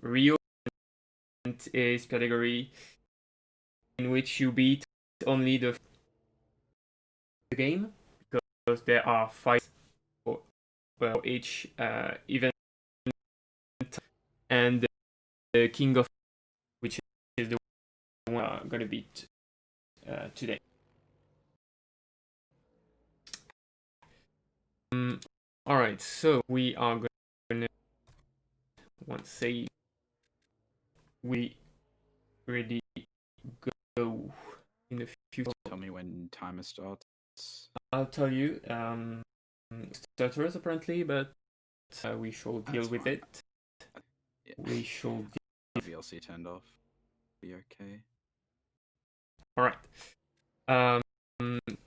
Rio is category in which you beat only the game, because there are 5 for each event, and the King of, which is the one I'm gonna beat today. All right, so we are gonna once say we ready go in a few. Tell me when timer starts. I'll tell you. Stutters apparently, but we shall deal with it. Yeah. We shall. VLC turned off. Be okay. All right.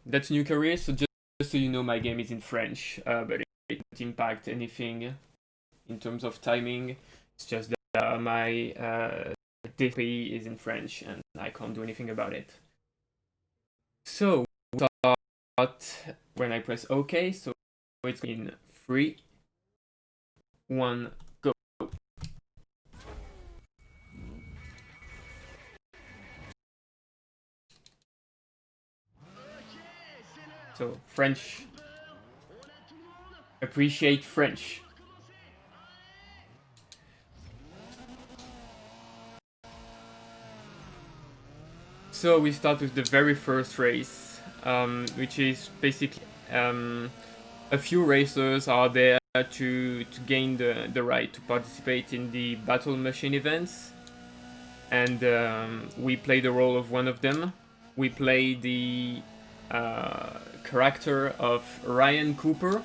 That's new career. So just so you know, my game is in French, but it doesn't impact anything in terms of timing. It's just that my DP is in French, and I can't do anything about it. So start when I press OK. So it's in 3, 1, go. So French. Appreciate French. So we start with the very first race, which is basically a few racers are there to gain the right to participate in the battle machine events, and we play the role of one of them. We play the character of Ryan Cooper,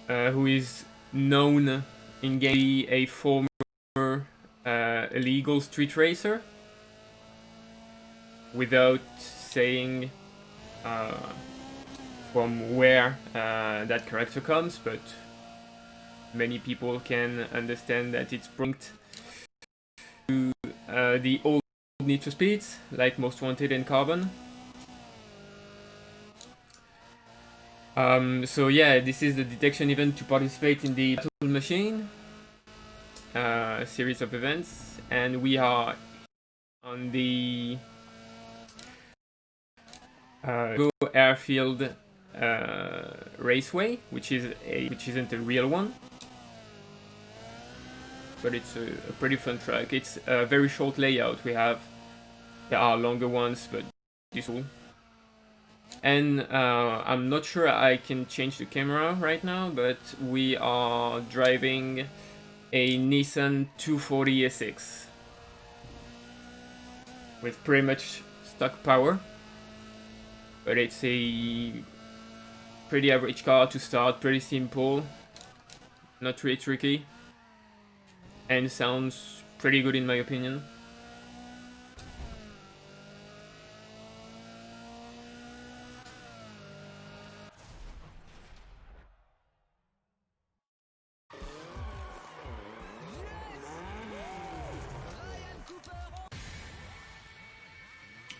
who is known in game a former illegal street racer, without saying from where that character comes, but many people can understand that it's linked to the old Need for Speeds, like Most Wanted and Carbon. So yeah, this is the detection event to participate in the battle machine series of events, and we are on the Go Airfield Raceway, which isn't a real one, but it's a pretty fun track. It's a very short layout. There are longer ones, but this one. And I'm not sure I can change the camera right now, but we are driving a Nissan 240 SX with pretty much stock power, but it's a pretty average car to start, pretty simple, not really tricky, and sounds pretty good in my opinion.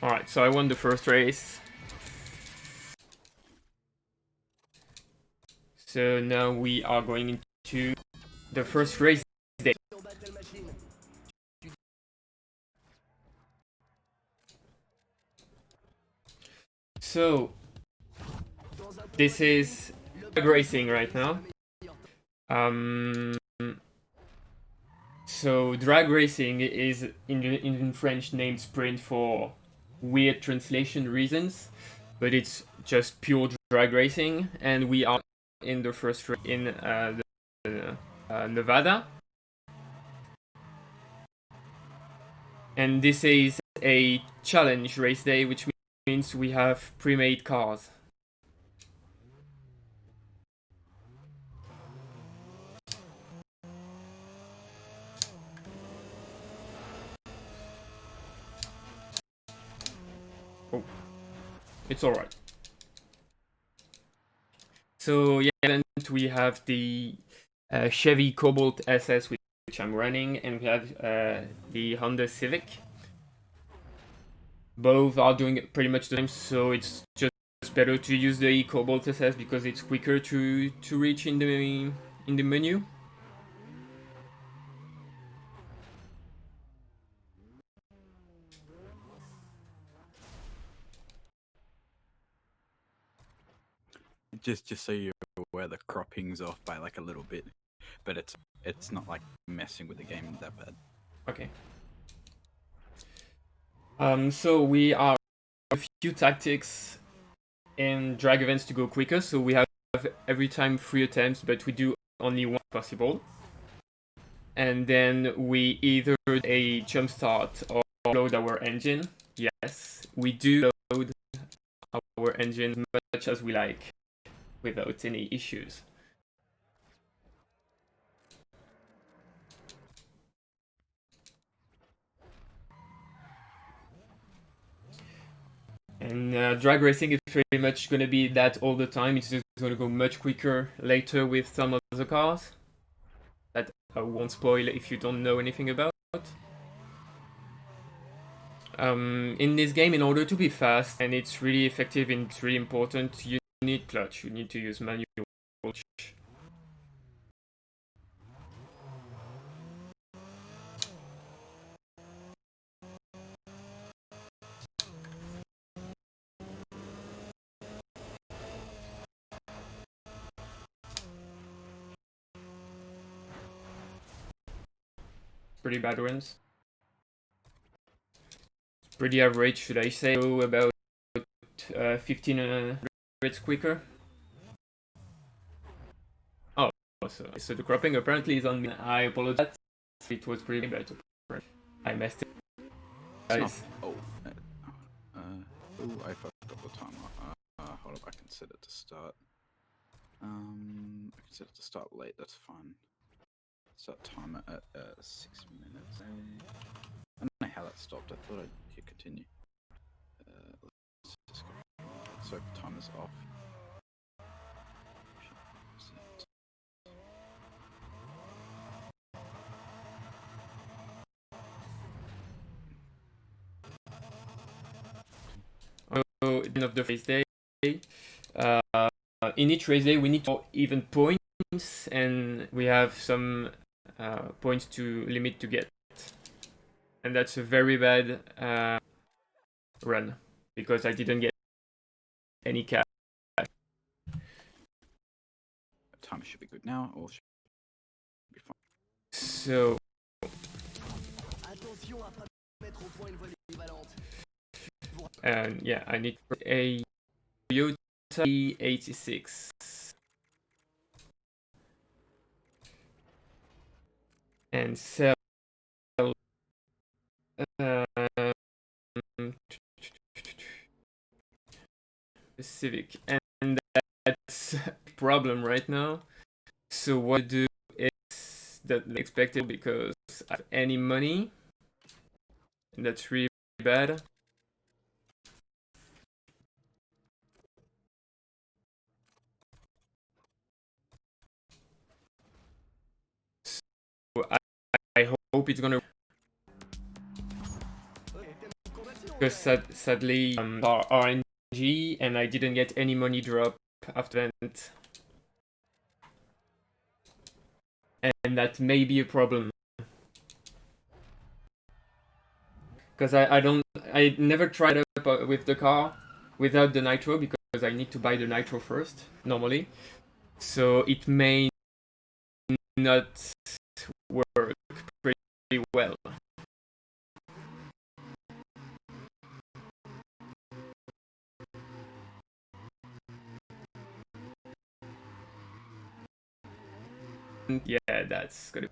Alright, so I won the first race. So now we are going into the first race day. So this is drag racing right now. So drag racing is in French named sprint for weird translation reasons, but it's just pure drag racing, and we are in the first race in Nevada, and this is a challenge race day, which means we have pre-made cars. Oh, it's all right. So yeah, we have the Chevy Cobalt SS, which I'm running, and we have the Honda Civic. Both are doing pretty much the same, so it's just better to use the Cobalt SS because it's quicker to reach in in the menu. Just so you're aware, the cropping's off by like a little bit, but it's not like messing with the game that bad. Okay. So we are a few tactics in drag events to go quicker. So we have every time 3 attempts, but we do only one possible. And then we either a jump start or load our engine. Yes, we do load our engine as much as we like without any issues. And drag racing is pretty much going to be that all the time. It's just going to go much quicker later with some of the cars. That I won't spoil if you don't know anything about. In this game, in order to be fast and it's really effective and it's really important, you need clutch. You need to use manual clutch. Pretty bad runs. Pretty average, should I say? So about 1500 quicker. Oh, so the cropping apparently is on me. I apologize. It was pretty bad. I messed it. Guys. Oh, I fucked up the timer. Hold up, I can set it to start. I can set it to start late. That's fine. Start timer at 6 minutes. I don't know how that stopped. I thought I'd hit continue. Let's just go. So timer's off. So, end of the race day. In each race day, we need to even points, and we have some points to limit to get. And that's a very bad run because I didn't get any cash. Timer should be good now. All should be fine. So. And yeah, I need a Toyota 86. And sell Civic, and that's a problem right now. So what I do is that expected because I have any money, and that's really bad. So I hope it's gonna. Because sadly, our RNG, and I didn't get any money drop after that. And that may be a problem. Because I never tried up with the car without the nitro because I need to buy the nitro first, normally. So it may not work pretty well. Yeah, that's gonna.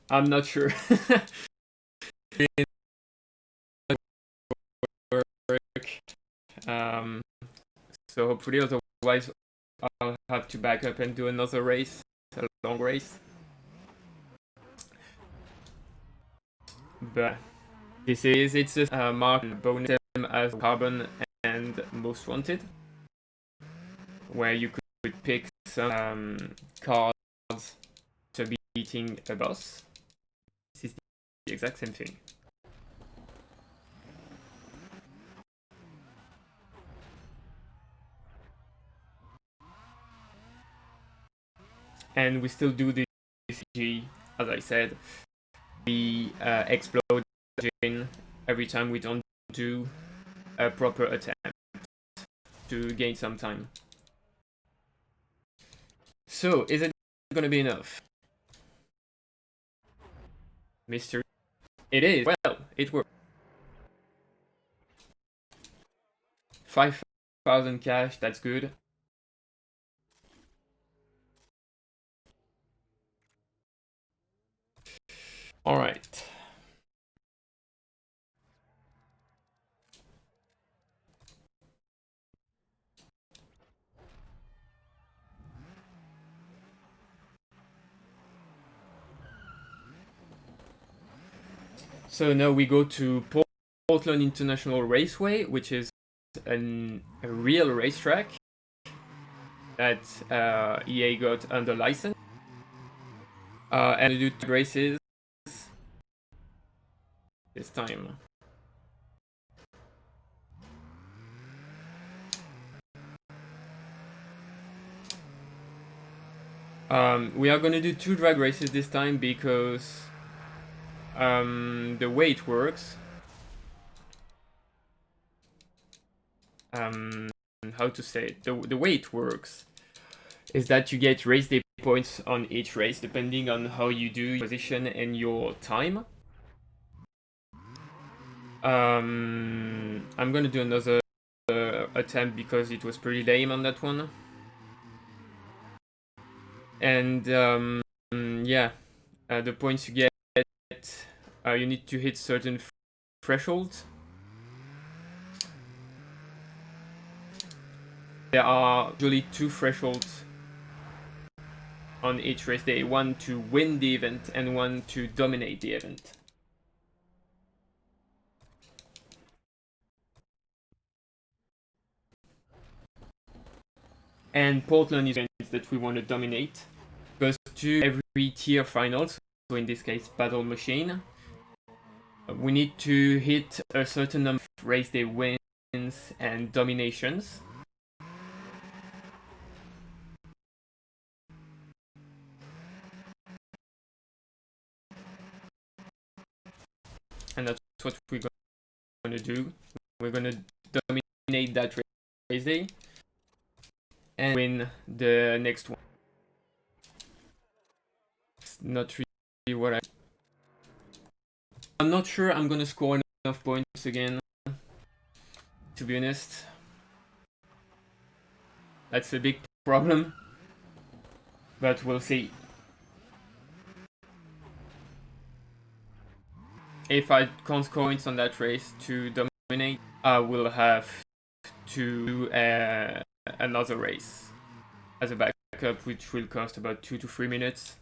I'm not sure. So hopefully, otherwise I'll have to back up and do another race, a long race. But it's a marked bonus as Carbon and Most Wanted, where you could pick some cards to beating a boss. exact same thing. And we still do the CG, as I said. We explode the engine every time we don't do a proper attempt to gain some time. So, is it gonna be enough? Mystery. It is. Well, it worked. 5,000 cash, that's good. Alright. So now we go to Portland International Raceway, which is a real racetrack that EA got under license. And we do 2 races this time. We are gonna do 2 drag races this time because the way it works, how to say it, the way it works is that you get race day points on each race depending on how you do your position and your time. I'm gonna do another attempt because it was pretty lame on that one. And yeah, the points you get, you need to hit certain thresholds. There are usually 2 thresholds on each race day, one to win the event and one to dominate the event. And Portland is events that we want to dominate. Goes to every tier final, so in this case Battle Machine. We need to hit a certain number of race day wins and dominations. And that's what we're gonna do. We're gonna dominate that race day and win the next one. It's not really what I'm not sure I'm gonna score enough points again, to be honest. That's a big problem, but we'll see. If I can't score points on that race to dominate, I will have to do another race as a backup, which will cost about 2 to 3 minutes.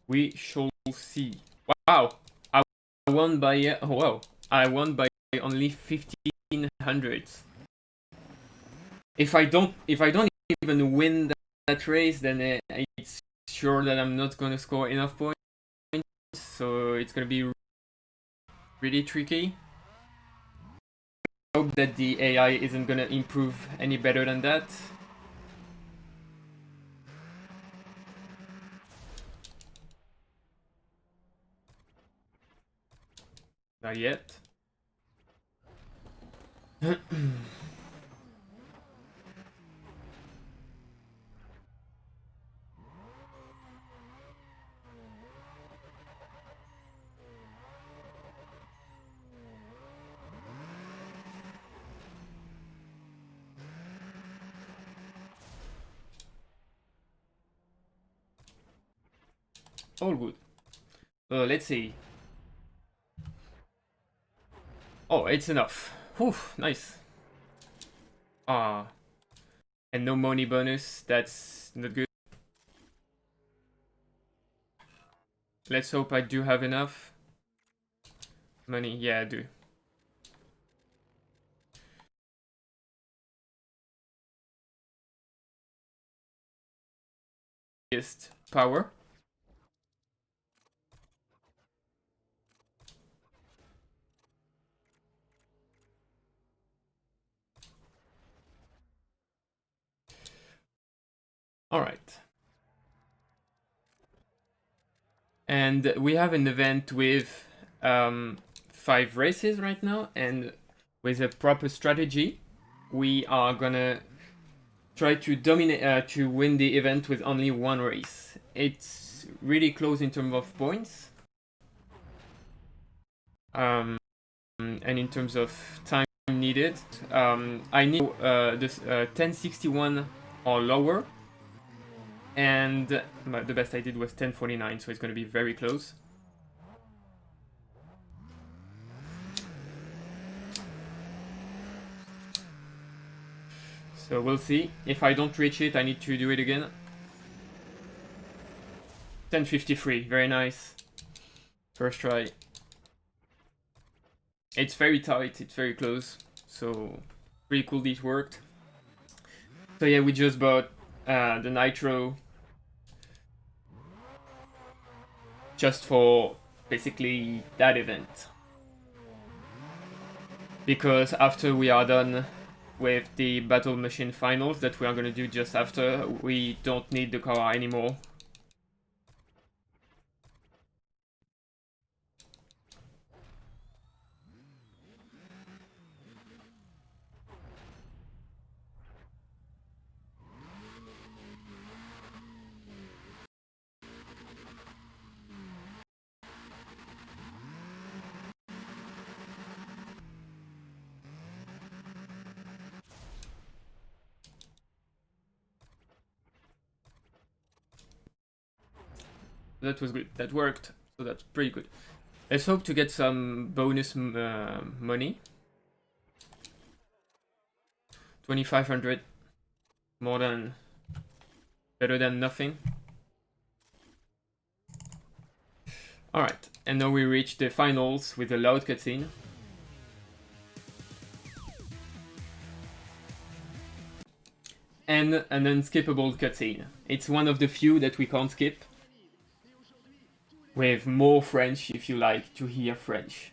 We shall see. Wow, I won by I won by only 1,500. If I don't even win that race, then it's sure that I'm not gonna score enough points. So it's gonna be really tricky. I hope that the AI isn't gonna improve any better than that. Not yet. All good. Let's see. Oh, it's enough. Whew, nice. Ah, and no money bonus. That's not good. Let's hope I do have enough money. Yeah, I do. Highest power. All right. And we have an event with 5 races right now, and with a proper strategy, we are gonna try to dominate, to win the event with only 1 race. It's really close in terms of points, and in terms of time needed. I need this 1061 or lower, and the best I did was 1049, so it's gonna be very close. So we'll see. If I don't reach it, I need to do it again. 1053, very nice. First try. It's very tight, it's very close. So, pretty cool this worked. So yeah, we just bought the Nitro. Just for basically that event. Because after we are done with the Battle Machine Finals that we are gonna do just after, we don't need the car anymore. That was good, that worked, so that's pretty good. Let's hope to get some bonus money. 2500, better than nothing. Alright, and now we reach the finals with a loud cutscene. And an unskippable cutscene. It's one of the few that we can't skip. With more French if you like to hear French.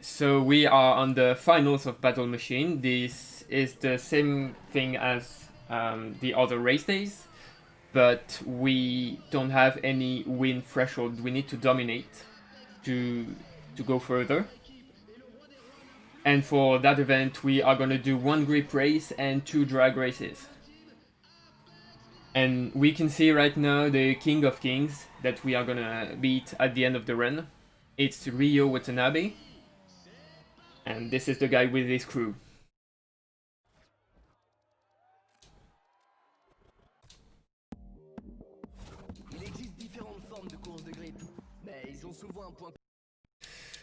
So we are on the finals of Battle Machine. This is the same thing as the other race days, but we don't have any win threshold. We need to dominate to go further. And for that event, we are gonna do 1 grip race and 2 drag races. And we can see right now the King of Kings that we are gonna beat at the end of the run. It's Ryo Watanabe. And this is the guy with his crew.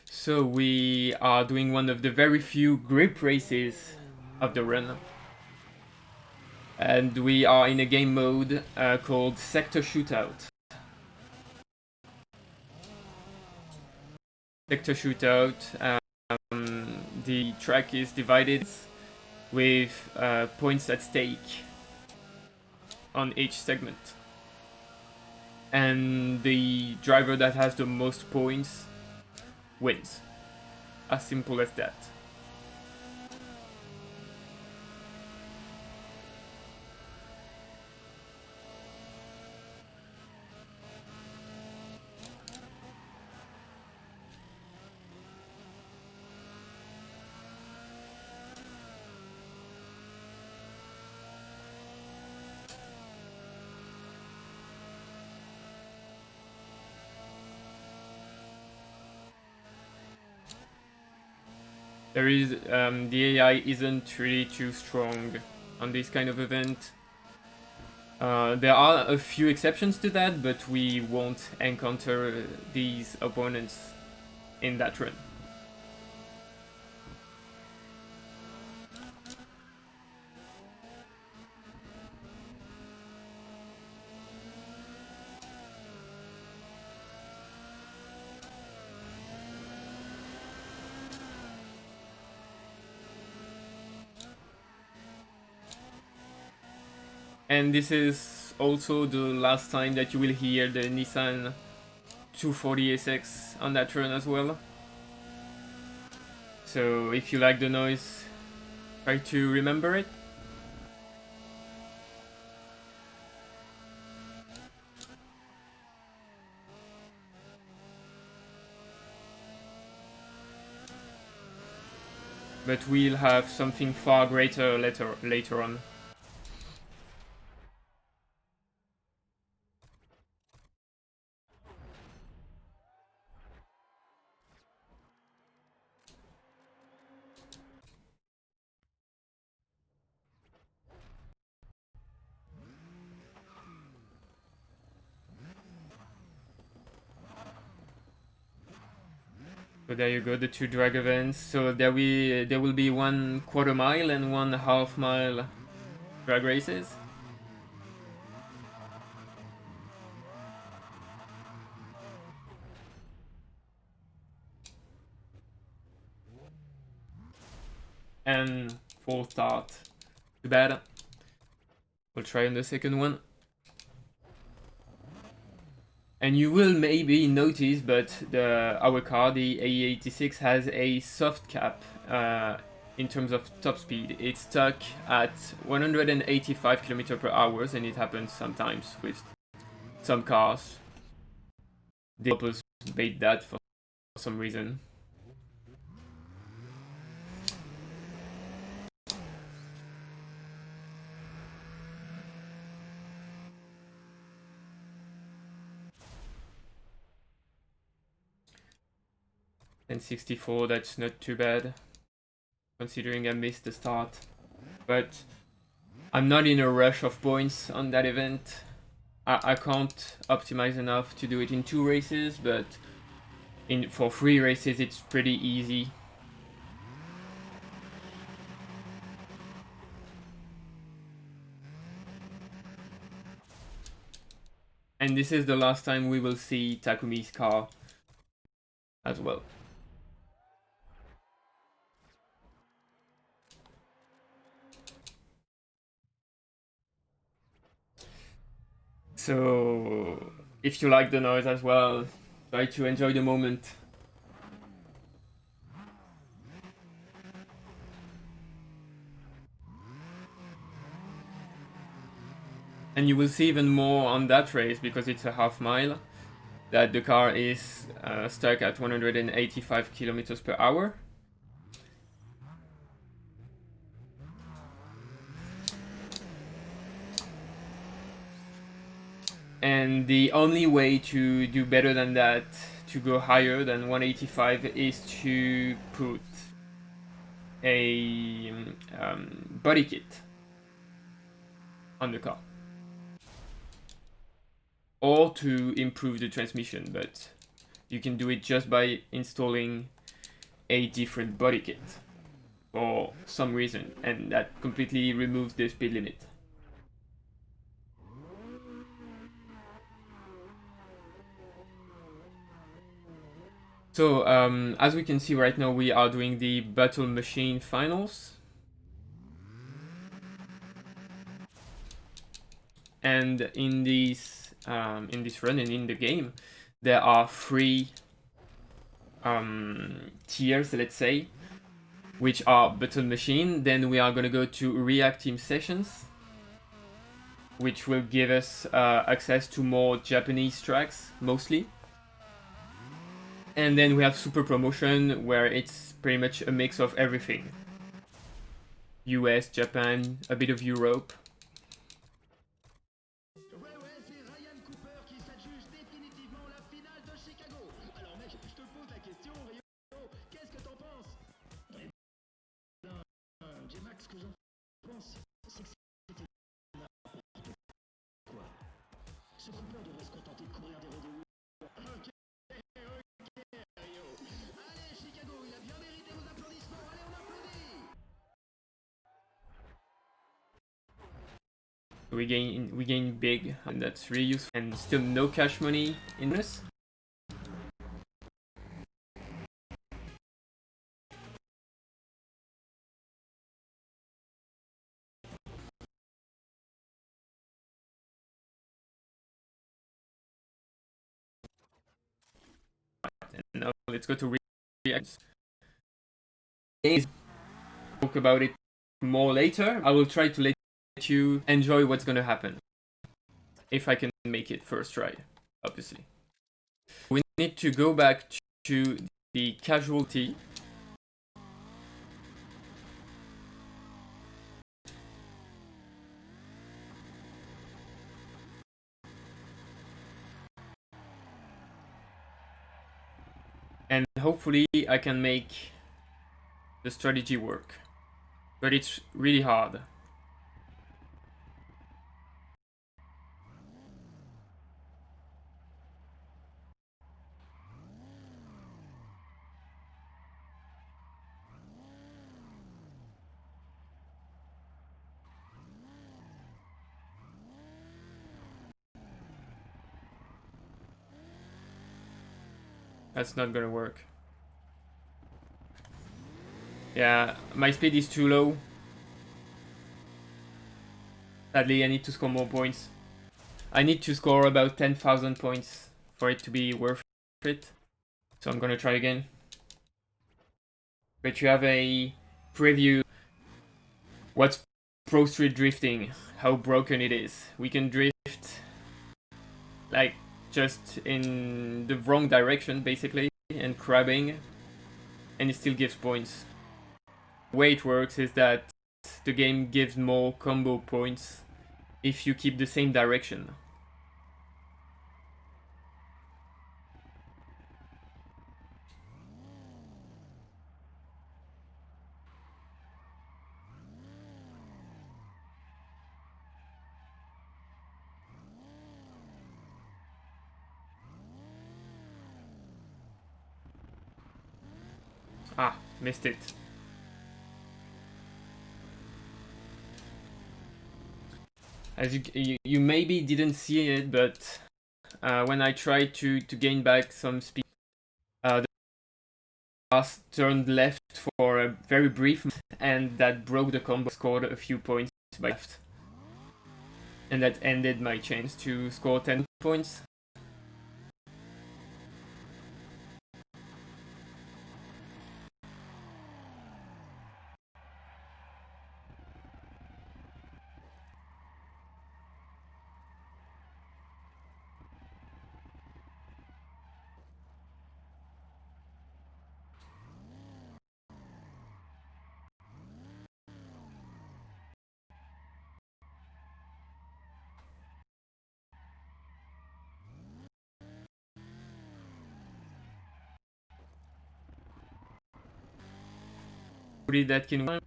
So we are doing one of the very few grip races of the run. And we are in a game mode called Sector Shootout. Sector Shootout, the track is divided with points at stake on each segment. And the driver that has the most points wins. As simple as that. There is the AI isn't really too strong on this kind of event. There are a few exceptions to that, but we won't encounter these opponents in that run. And this is also the last time that you will hear the Nissan 240 SX on that run as well. So if you like the noise, try to remember it. But we'll have something far greater later on. So there you go, the two drag events. So there will be 1/4 mile and 1/2 mile drag races. And full start. Too bad. We'll try on the second one. And you will maybe notice, but our car, the AE86, has a soft cap in terms of top speed. It's stuck at 185 km per hour, and it happens sometimes with some cars. The developers made that for some reason. And 64, that's not too bad, considering I missed the start. But I'm not in a rush of points on that event. I can't optimize enough to do it in 2 races, but for 3 races it's pretty easy. And this is the last time we will see Takumi's car as well. So if you like the noise as well, try to enjoy the moment. And you will see even more on that race, because it's a half mile, that the car is stuck at 185 kilometers per hour. And the only way to do better than that, to go higher than 185, is to put a body kit on the car, or to improve the transmission, but you can do it just by installing a different body kit for some reason, and that completely removes the speed limit. So as we can see right now, we are doing the battle machine finals, and in this run and in the game, there are 3 tiers, let's say, which are battle machine. Then we are gonna go to React Team Sessions, which will give us access to more Japanese tracks mostly. And then we have Super Promotion, where it's pretty much a mix of everything. US, Japan, a bit of Europe. We gain big, and that's really useful. And still no cash money in this. Now let's go to reactions. Talk about it more later. I will try to let you enjoy what's gonna happen. If I can make it first try, obviously. We need to go back to the casualty. And hopefully I can make the strategy work. But it's really hard. That's not gonna work. Yeah, my speed is too low. Sadly, I need to score more points. I need to score about 10,000 points for it to be worth it. So I'm gonna try again. But you have a preview. What's ProStreet drifting? How broken it is. We can drift like just in the wrong direction basically and crabbing, and it still gives points. The way it works is that the game gives more combo points if you keep the same direction. Ah, missed it. As you maybe didn't see it, but when I tried to gain back some speed, the bus turned left for a very brief moment, and that broke the combo, scored a few points by left. And that ended my chance to score 10 points. Hopefully that can work.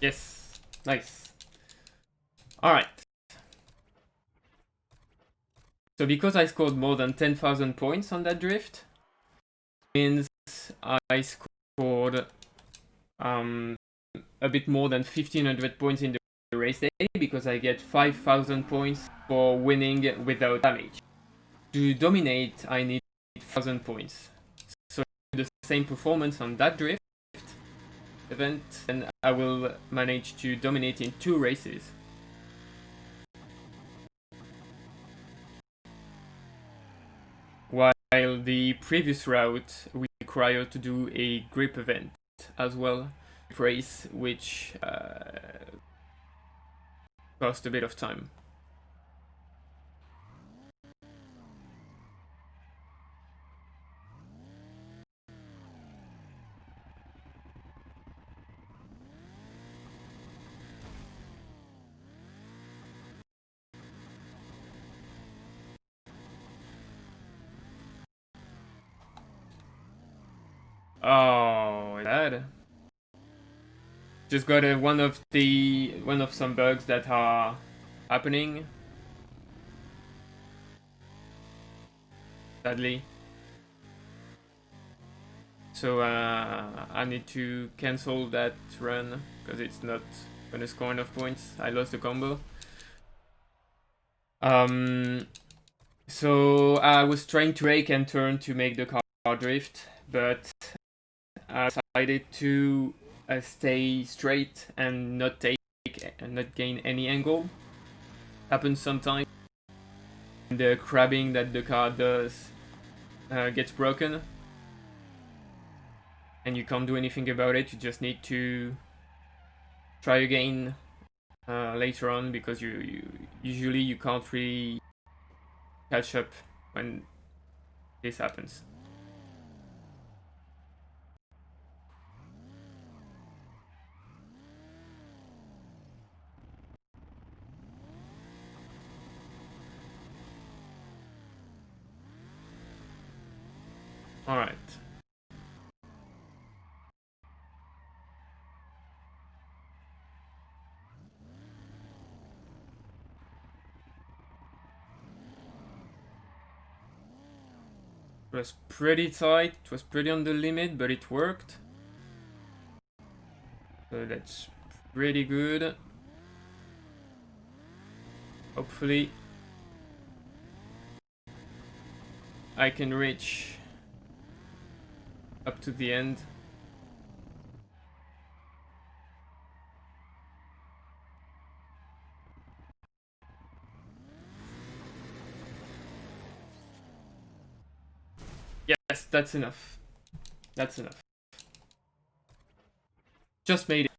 Yes, nice. Alright. So because I scored more than 10,000 points on that drift, means I scored a bit more than 1,500 points in the race day, because I get 5,000 points for winning without damage. To dominate, I need 1,000 points. So the same performance on that drift event, and I will manage to dominate in 2 races. While the previous route required to do a grip event as well, race which cost a bit of time. Oh, bad. Just got one of some bugs that are happening. Sadly. So I need to cancel that run because it's not gonna score enough points. I lost the combo. So I was trying to brake and turn to make the car drift, but I decided to stay straight and not gain any angle. happens sometimes. The crabbing that the car does gets broken, and you can't do anything about it. You just need to try again later on, because you usually you can't really catch up when this happens. All right. It was pretty tight. It was pretty on the limit, but it worked. So that's pretty good. Hopefully I can reach up to the end. Yes, that's enough. That's enough. Just made it.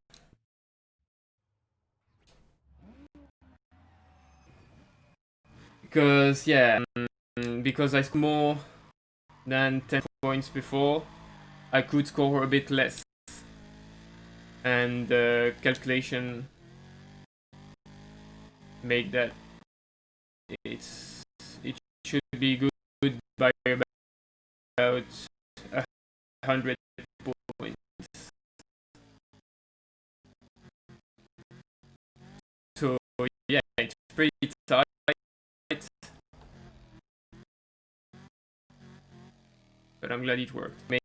Because, yeah, because I scored more than 10 points before, I could score a bit less. And the calculation made that it should be good by about 100 points. So yeah, it's pretty tight, but I'm glad it worked. Make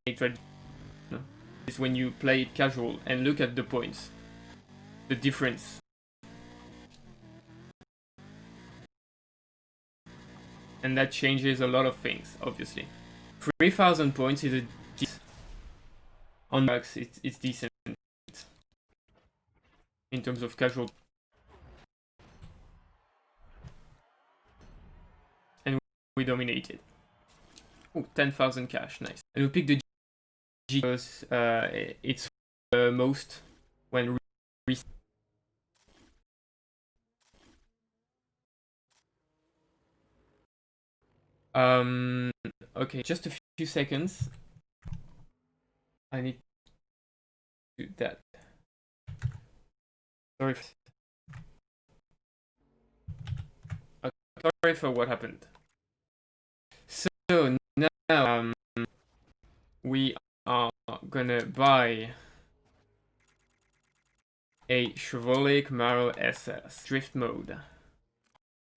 is when you play it casual and look at the points, the difference. And that changes a lot of things, obviously. 3,000 points is a decent. On max, it's decent in terms of casual. And we dominated. Oh, 10,000 cash, nice. And we picked the G because it's most when okay, just a few seconds. I need to do that. Sorry. Sorry for what happened. So now we are gonna buy a Chevrolet Camaro SS drift mode.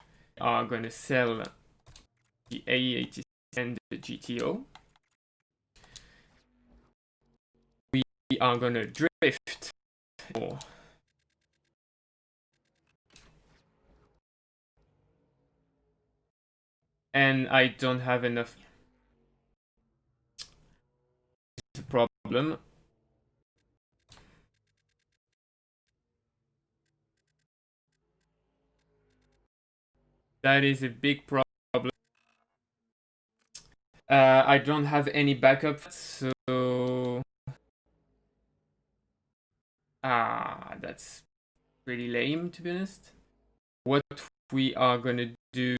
We are gonna sell the A86 and the GTO. We are gonna drift more. And I don't have enough. It's a problem. That is a big problem. I don't have any backup, so that's pretty lame, to be honest. What we are gonna do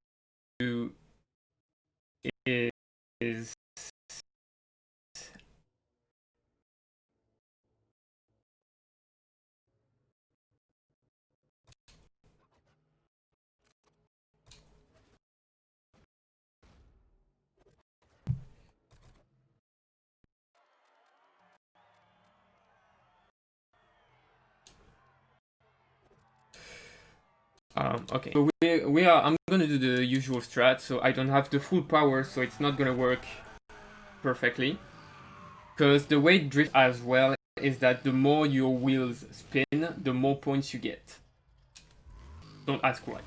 is okay. So I'm gonna do the usual strat. So I don't have the full power, so it's not gonna work perfectly. Because the way drift as well is that the more your wheels spin, the more points you get. Don't ask why.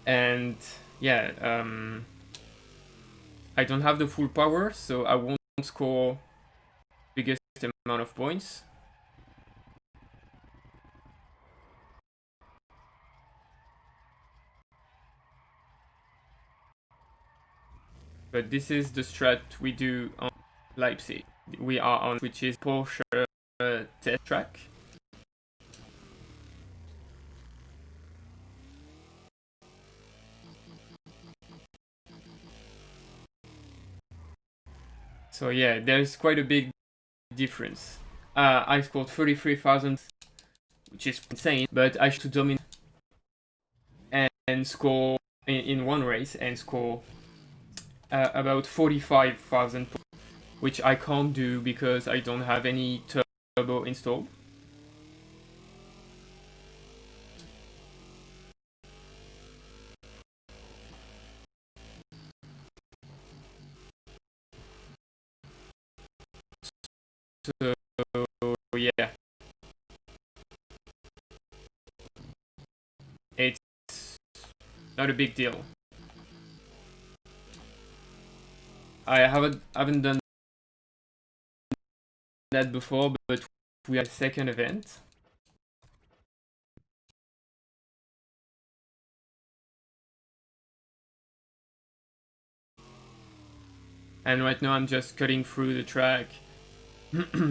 And yeah, I don't have the full power, so I won't score biggest amount of points. But this is the strat we do on Leipzig. We are on, which is Porsche test track. So yeah, there's quite a big difference. I scored 33,000, which is insane, but I should dominate and score in one race and score about 45,000, which I can't do because I don't have any turbo installed. So yeah, it's not a big deal. I haven't done that before, but we have a second event. And right now I'm just cutting through the track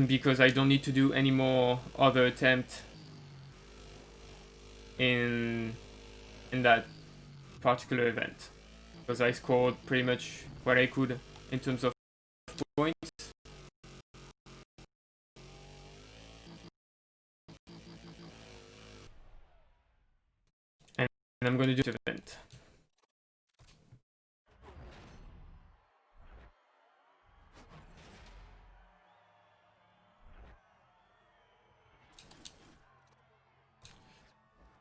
because I don't need to do any more other attempt in that particular event, because I scored pretty much what I could in terms of points. And I'm going to do this event.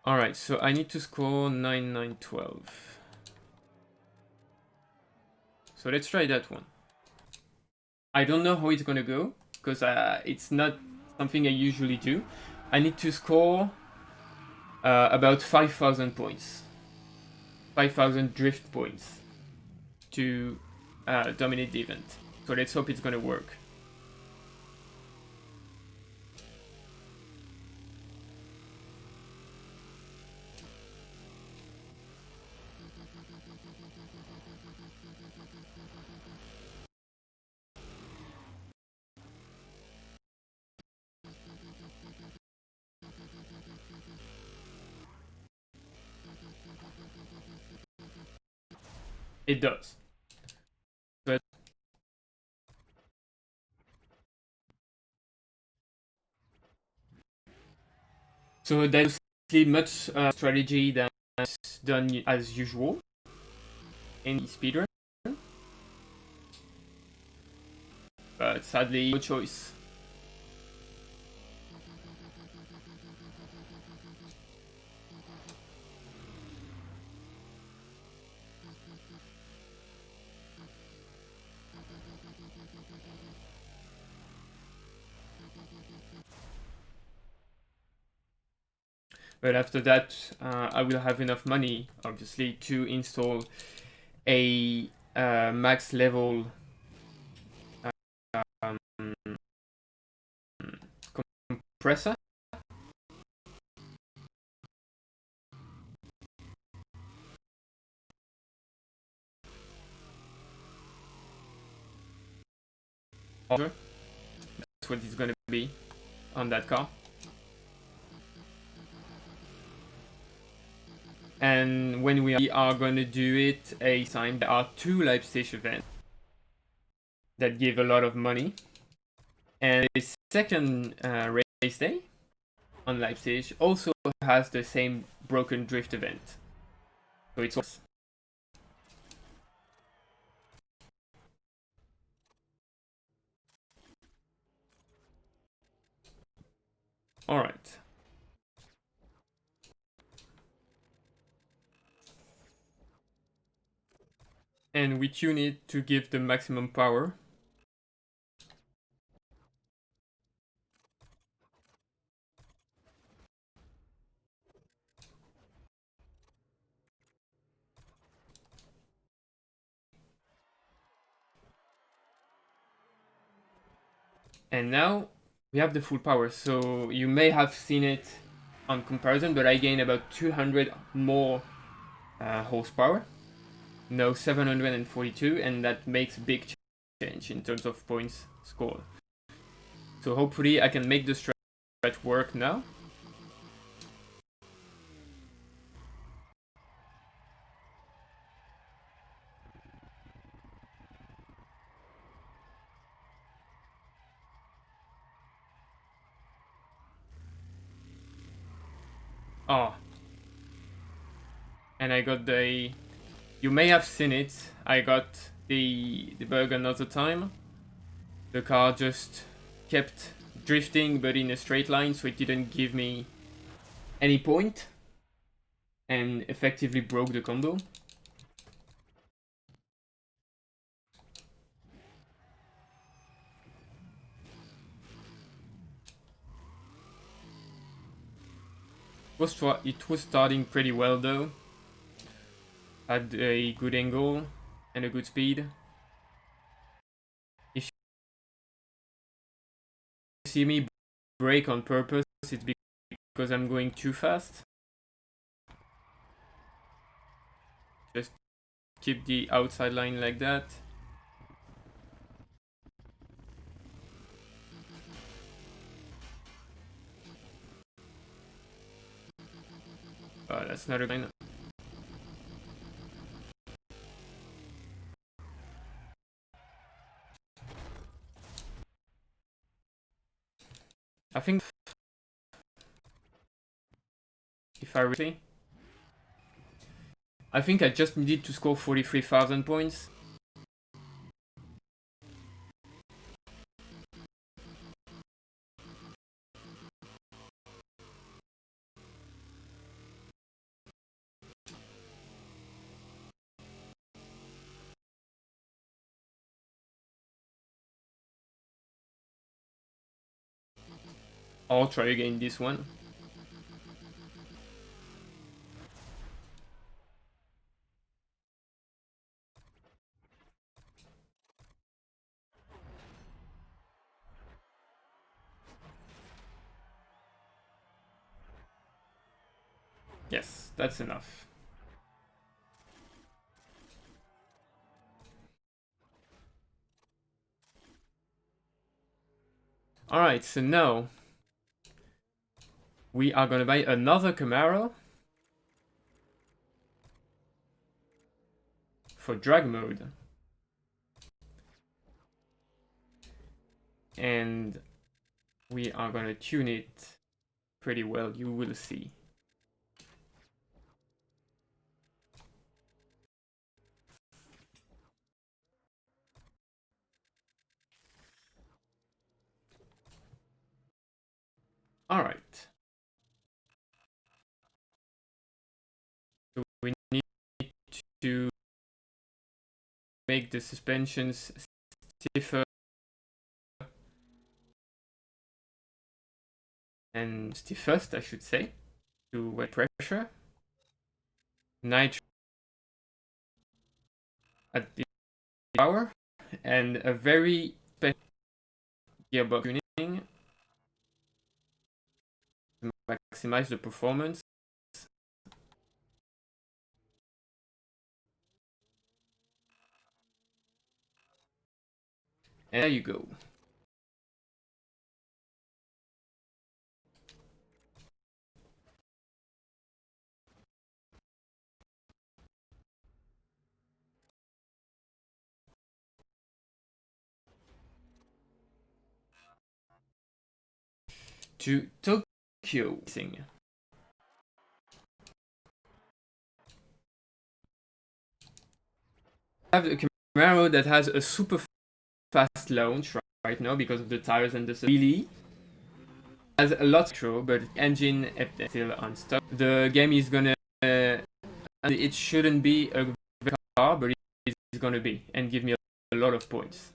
Alright, so I need to score 9, 9, 12. So let's try that one. I don't know how it's gonna go, because it's not something I usually do. I need to score about 5,000 points. 5,000 drift points to dominate the event. So let's hope it's gonna work. It does. But so that's much strategy that's done as usual in speedrun. But sadly, no choice. But after that, I will have enough money, obviously, to install a max level um, compressor. That's what it's gonna be on that car. And when we are gonna do it a time, there are 2 Leipzig events that give a lot of money. And the second race day on Leipzig also has the same broken drift event. So it's also alright. And we tune it to give the maximum power. And now we have the full power. So you may have seen it on comparison, but I gain about 200 more horsepower. No, 742, and that makes a big change in terms of points scored. So hopefully I can make the strat work now. Oh. And I got the... You may have seen it. I got the bug another time. The car just kept drifting but in a straight line, so it didn't give me any point. And effectively broke the combo. It was starting pretty well though. Had a good angle and a good speed. If you see me brake on purpose, it's because I'm going too fast. Just keep the outside line like that. That's not a line. I think if I really... I think I just needed to score 43,000 points. I'll try again this one. Yes, that's enough. Alright, so now we are gonna buy another Camaro for drag mode. And we are gonna tune it pretty well, you will see. Alright. So we need to make the suspensions stiffer and stiffest, I should say, to weight pressure. Nitro at the power, and a very special gearbox tuning to maximize the performance. And there you go. To Tokyo thing. I have a Camaro that has a super fast launch right now because of the tires and the really has a lot of control, but engine is still unstuck. The game is gonna it shouldn't be a car, but it's gonna be and give me a lot of points.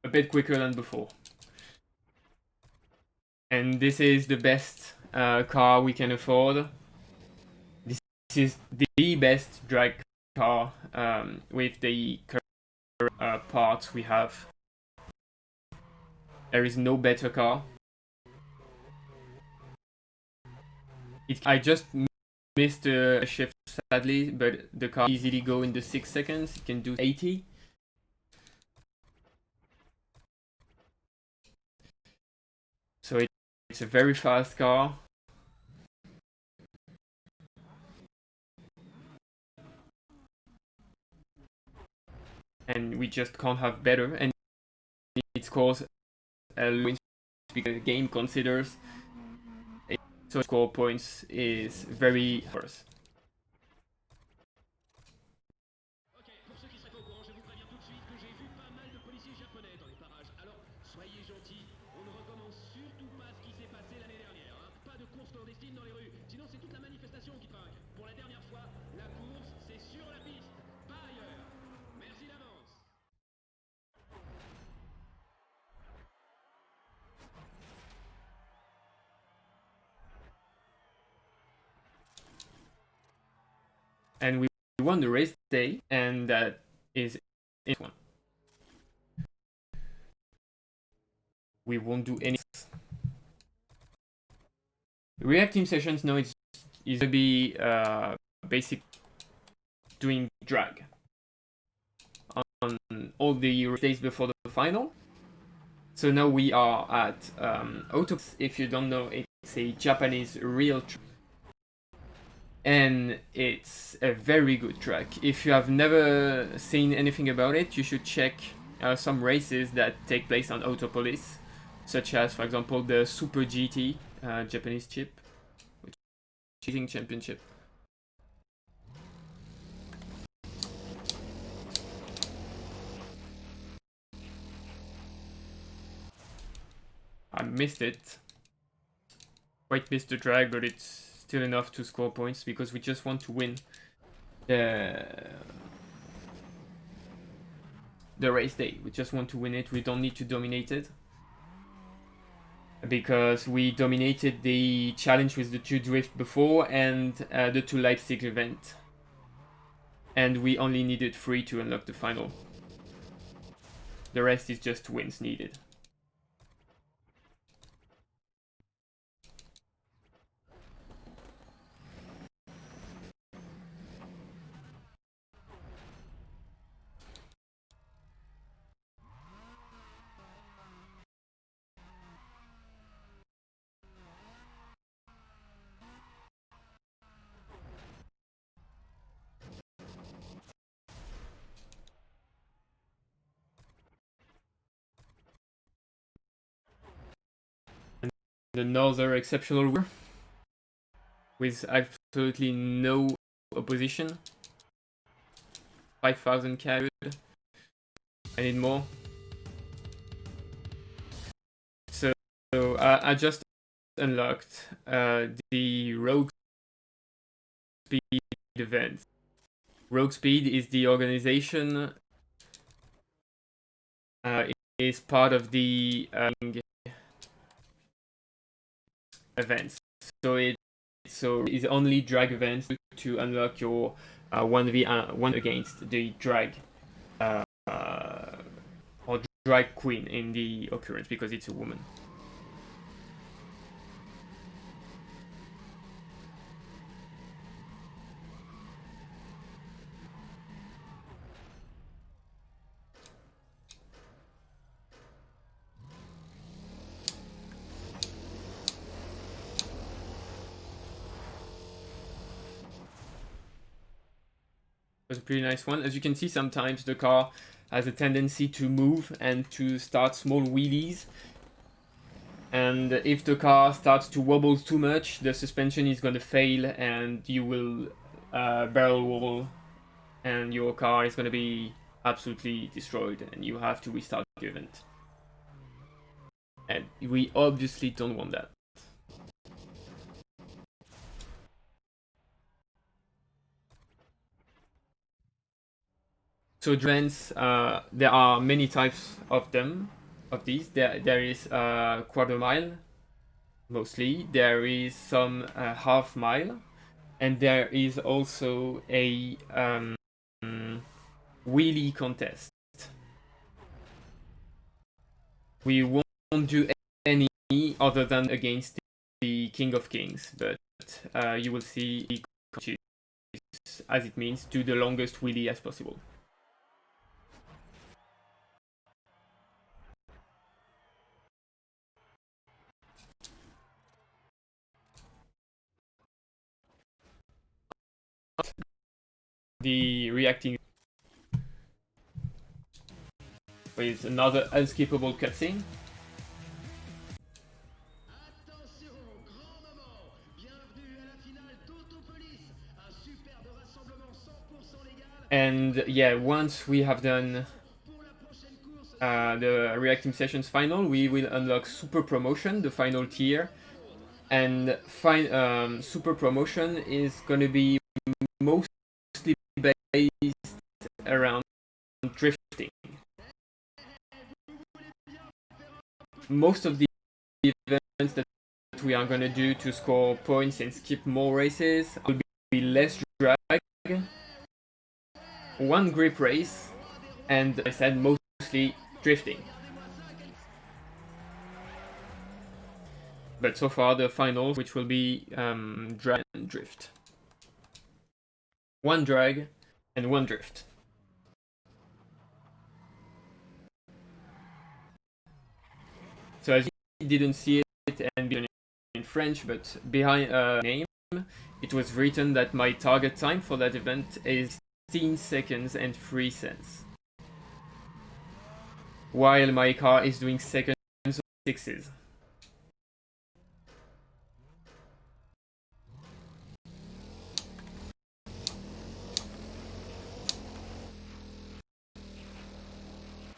A bit quicker than before. And this is the best car we can afford. This is the best drag car with the current parts we have. There is no better car. I just missed a shift sadly, but the car easily go in the 6 seconds. It can do 80. So it's a very fast car. And we just can't have better. And it scores a win because the game considers so score points is very worse. And we won the race day, and that is it. One. We won't do any. React team sessions now it's gonna be basic doing drag on all the days before the final. So now we are at Auto. If you don't know, it's a Japanese real track. And it's a very good track. If you have never seen anything about it, you should check some races that take place on Autopolis, such as, for example, the Super GT Japanese chip, which is cheating championship. I missed it. Quite missed the drag, but it's still enough to score points because we just want to win the race day. We just want to win it. We don't need to dominate it because we dominated the challenge with the 2 drift before and the 2 Leipzig event, and we only needed 3 to unlock the final. The rest is just wins needed. Another exceptional winner with absolutely no opposition. 5,000 carried. I need more. So I just unlocked the Rogue Speed event. Rogue Speed is the organization. It is part of the events. So it's only drag events to unlock your 1v1 against the drag or drag queen in the occurrence because it's a woman. Was a pretty nice one. As you can see, sometimes the car has a tendency to move and to start small wheelies. And if the car starts to wobble too much, the suspension is going to fail and you will barrel wobble and your car is going to be absolutely destroyed and you have to restart the event. And we obviously don't want that. So events, there are many types of them, of these. There is quarter mile, mostly. There is some half mile, and there is also a wheelie contest. We won't do any other than against the King of Kings, but you will see as it means do the longest wheelie as possible. The reacting with another unskippable cutscene. And yeah, once we have done the reacting sessions final, we will unlock super promotion, the final tier, and super promotion is gonna be mostly based around drifting. Most of the events that we are gonna do to score points and skip more races will be less drag, one grip race, and I said mostly drifting. But so far the finals, which will be drag and drift. One drag and one drift. So as you didn't see it and be in French, but behind name, it was written that my target time for that event is 16 seconds and 3 cents. While my car is doing seconds or sixes.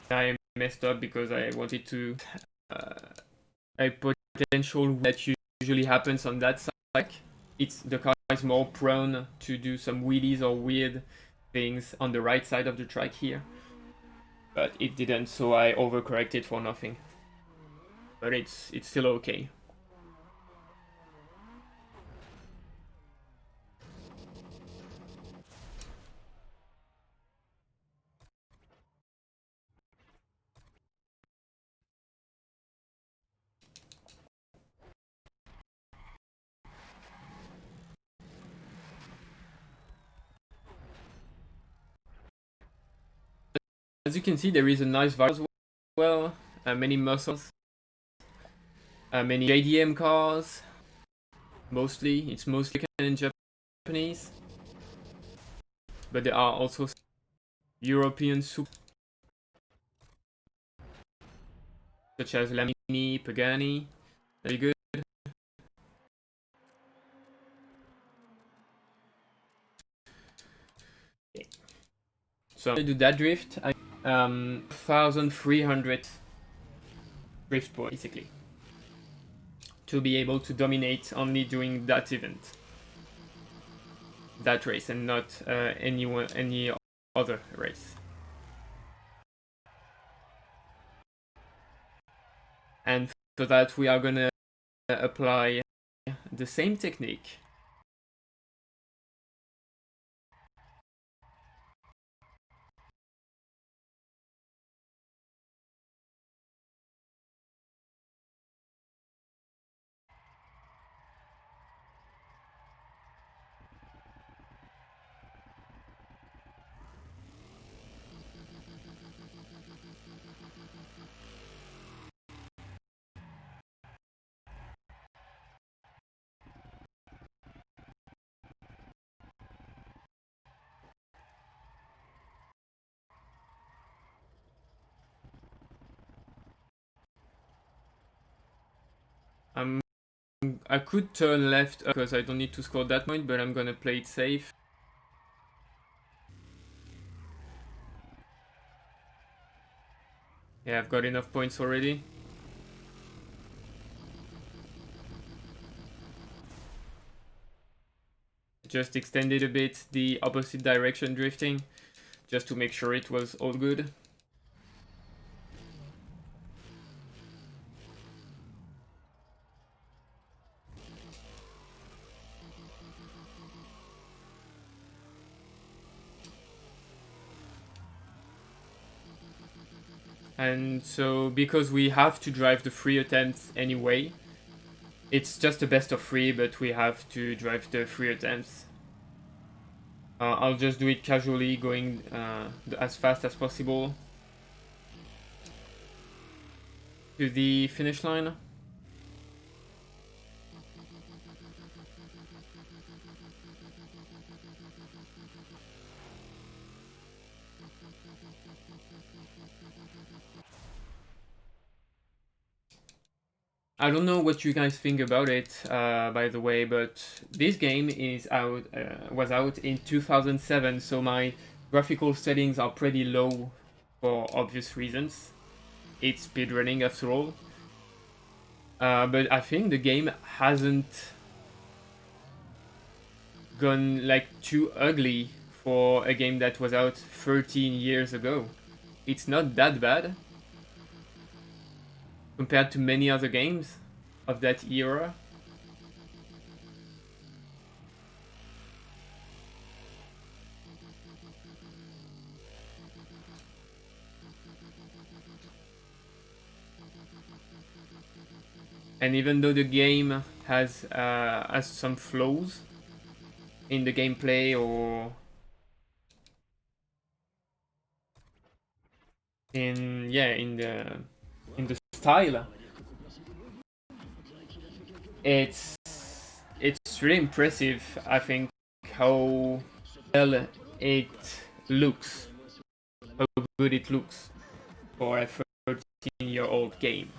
I messed up because I wanted to a potential that usually happens on that side. The car is more prone to do some wheelies or weird things on the right side of the track here. But it didn't, so I overcorrected for nothing. But it's still okay. As you can see, there is a nice vibe as well. Many muscles. Many JDM cars. Mostly. It's mostly Japanese. But there are also European super, such as Lamborghini, Pagani. Very good. Okay. So I'm gonna do that drift. 1,300 drift points basically to be able to dominate only during that event, that race, and not any other race. And for that we are gonna apply the same technique. I could turn left because I don't need to score that point, but I'm gonna play it safe. Yeah, I've got enough points already. Just extended a bit the opposite direction drifting, just to make sure it was all good. And so because we have to drive the 3 attempts anyway, it's just a best of 3, but we have to drive the 3 attempts. I'll just do it casually, going as fast as possible to the finish line. I don't know what you guys think about it, by the way, but this game is was out in 2007, so my graphical settings are pretty low for obvious reasons. It's speedrunning after all. But I think the game hasn't gone like too ugly for a game that was out 13 years ago. It's not that bad compared to many other games of that era. And even though the game has some flaws in the gameplay or in the style, it's really impressive, I think, how well it looks, how good it looks for a 13-year-old game.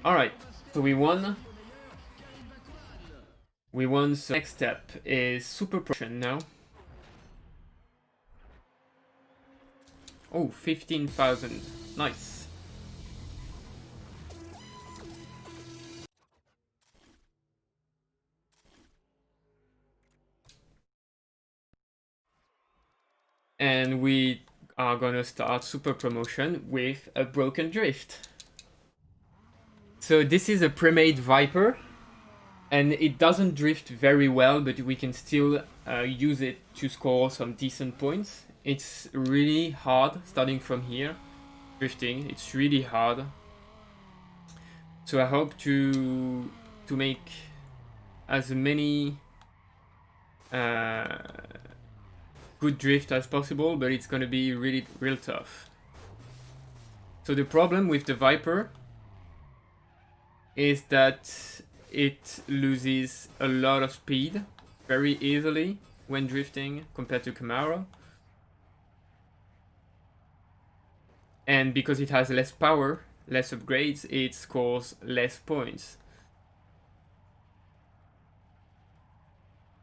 Alright, so we won. So next step is super promotion now. Oh, 15,000. Nice. And we are gonna start super promotion with a broken drift. So this is a pre-made Viper, and it doesn't drift very well, but we can still use it to score some decent points. It's really hard starting from here, drifting. It's really hard. So I hope to make as many good drift as possible, but it's gonna be really real tough. So the problem with the Viper is that it loses a lot of speed very easily when drifting compared to Camaro. And because it has less power, less upgrades, it scores less points.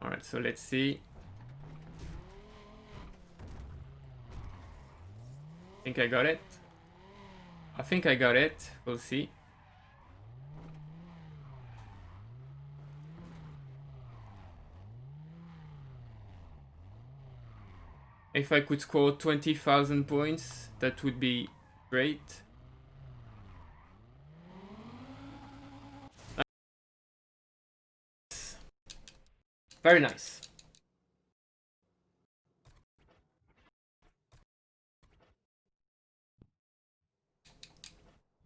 Alright, so let's see. I think I got it. I think I got it. We'll see. If I could score 20,000 points, that would be great. Very nice.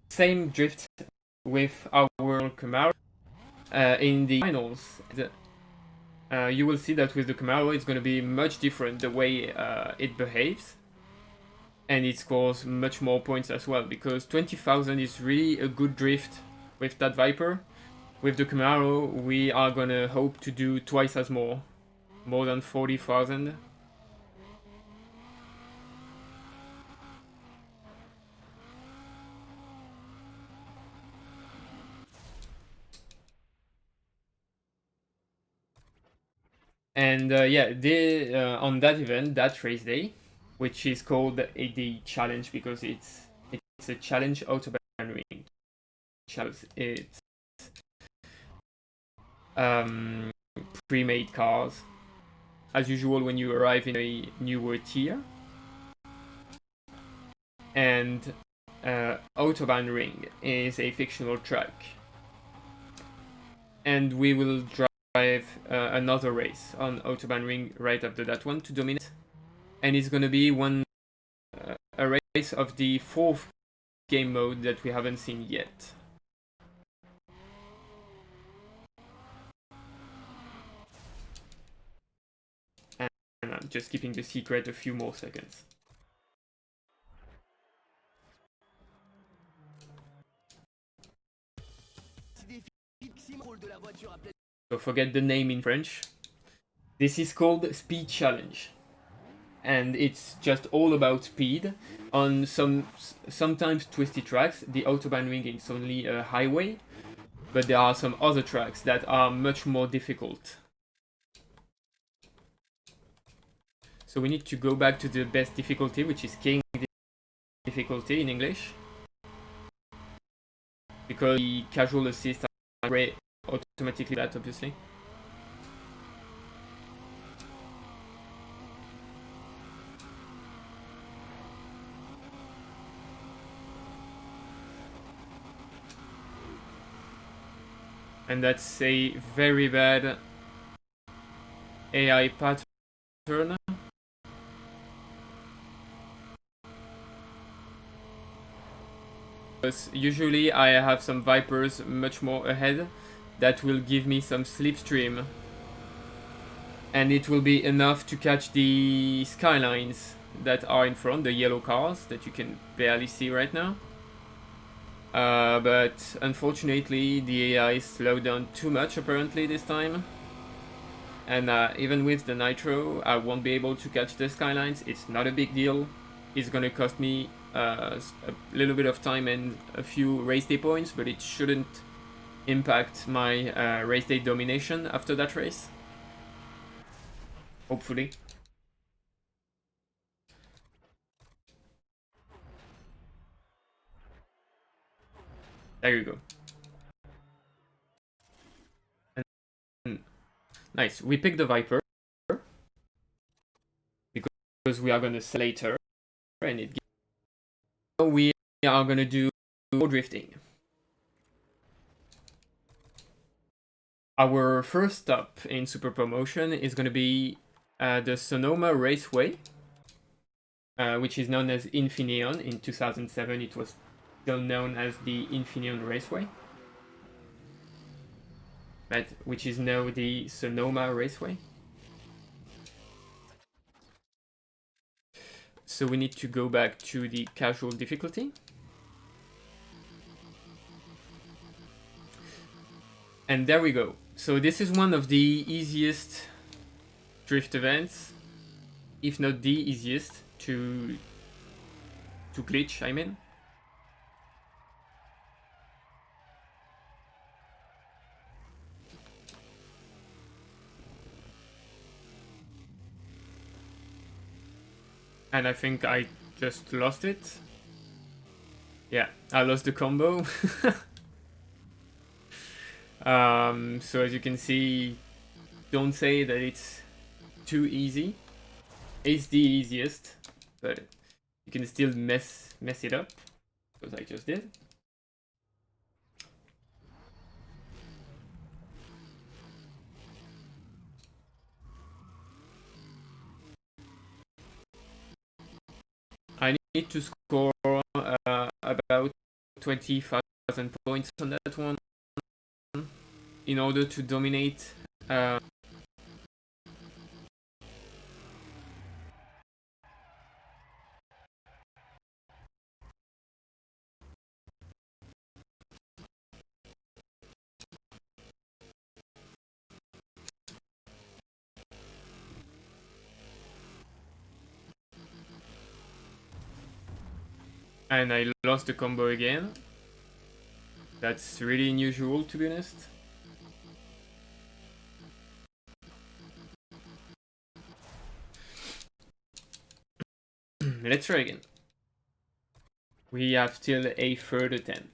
Same drift with our Camaro in the finals. You will see that with the Camaro it's going to be much different the way it behaves, and it scores much more points as well, because 20,000 is really a good drift with that Viper. With the Camaro we are gonna hope to do twice as more than 40,000. And yeah, on that event, that race day, which is called the challenge because it's a challenge autobahn ring. It's pre-made cars, as usual when you arrive in a newer tier. And autobahn ring is a fictional track, and we will drive another race on autobahn ring right after that one to dominate. and it's gonna be a race of the 4th game mode that we haven't seen yet. And I'm just keeping the secret a few more seconds. So forget the name in French. This is called Speed Challenge. And it's just all about speed. On sometimes twisty tracks, the Autobahn Ring is only a highway, but there are some other tracks that are much more difficult. So we need to go back to the best difficulty, which is King difficulty in English. Because the casual assist are automatically that, obviously. And that's a very bad AI pattern. Because usually I have some Vipers much more ahead that will give me some slipstream. And it will be enough to catch the skylines that are in front, the yellow cars that you can barely see right now. But unfortunately the AI slowed down too much apparently this time. And even with the nitro, I won't be able to catch the skylines. It's not a big deal. It's gonna cost me a little bit of time and a few race day points, but it shouldn't impact my race day domination after that race. Hopefully. There you go. And nice. We picked the Viper because we are gonna sell later, and it. We are gonna do more drifting. Our first stop in Super Promotion is gonna be the Sonoma Raceway, which is known as Infineon. In 2007, it was still known as the Infineon Raceway, but which is now the Sonoma Raceway. So we need to go back to the casual difficulty. And there we go. So this is one of the easiest drift events, if not the easiest to glitch, I mean. And I think I just lost it. Yeah, I lost the combo. So as you can see, don't say that it's too easy. It's the easiest, but you can still mess it up, because I just did. I need to score about 20,000 points on that one in order to dominate. And I lost the combo again. That's really unusual, to be honest. Let's try again. We have still a third attempt.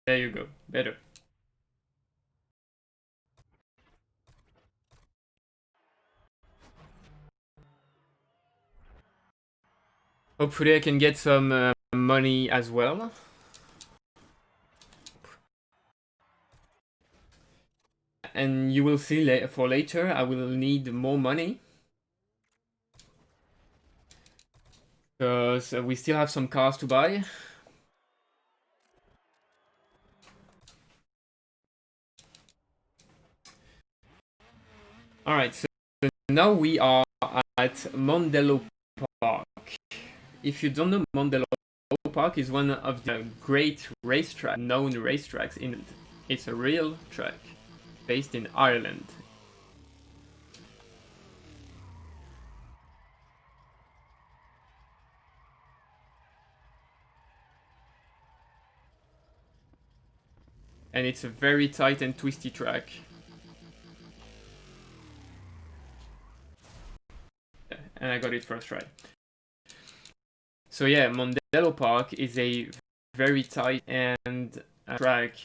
There you go. Better. Hopefully I can get some money as well. And you will see for later I will need more money. Because we still have some cars to buy. Alright, so now we are at Mondello Park. If you don't know, Mondello Park is one of the great known racetracks in it. It's a real track based in Ireland. And it's a very tight and twisty track. And I got it first try. So yeah, Mondello Park is a very tight and track.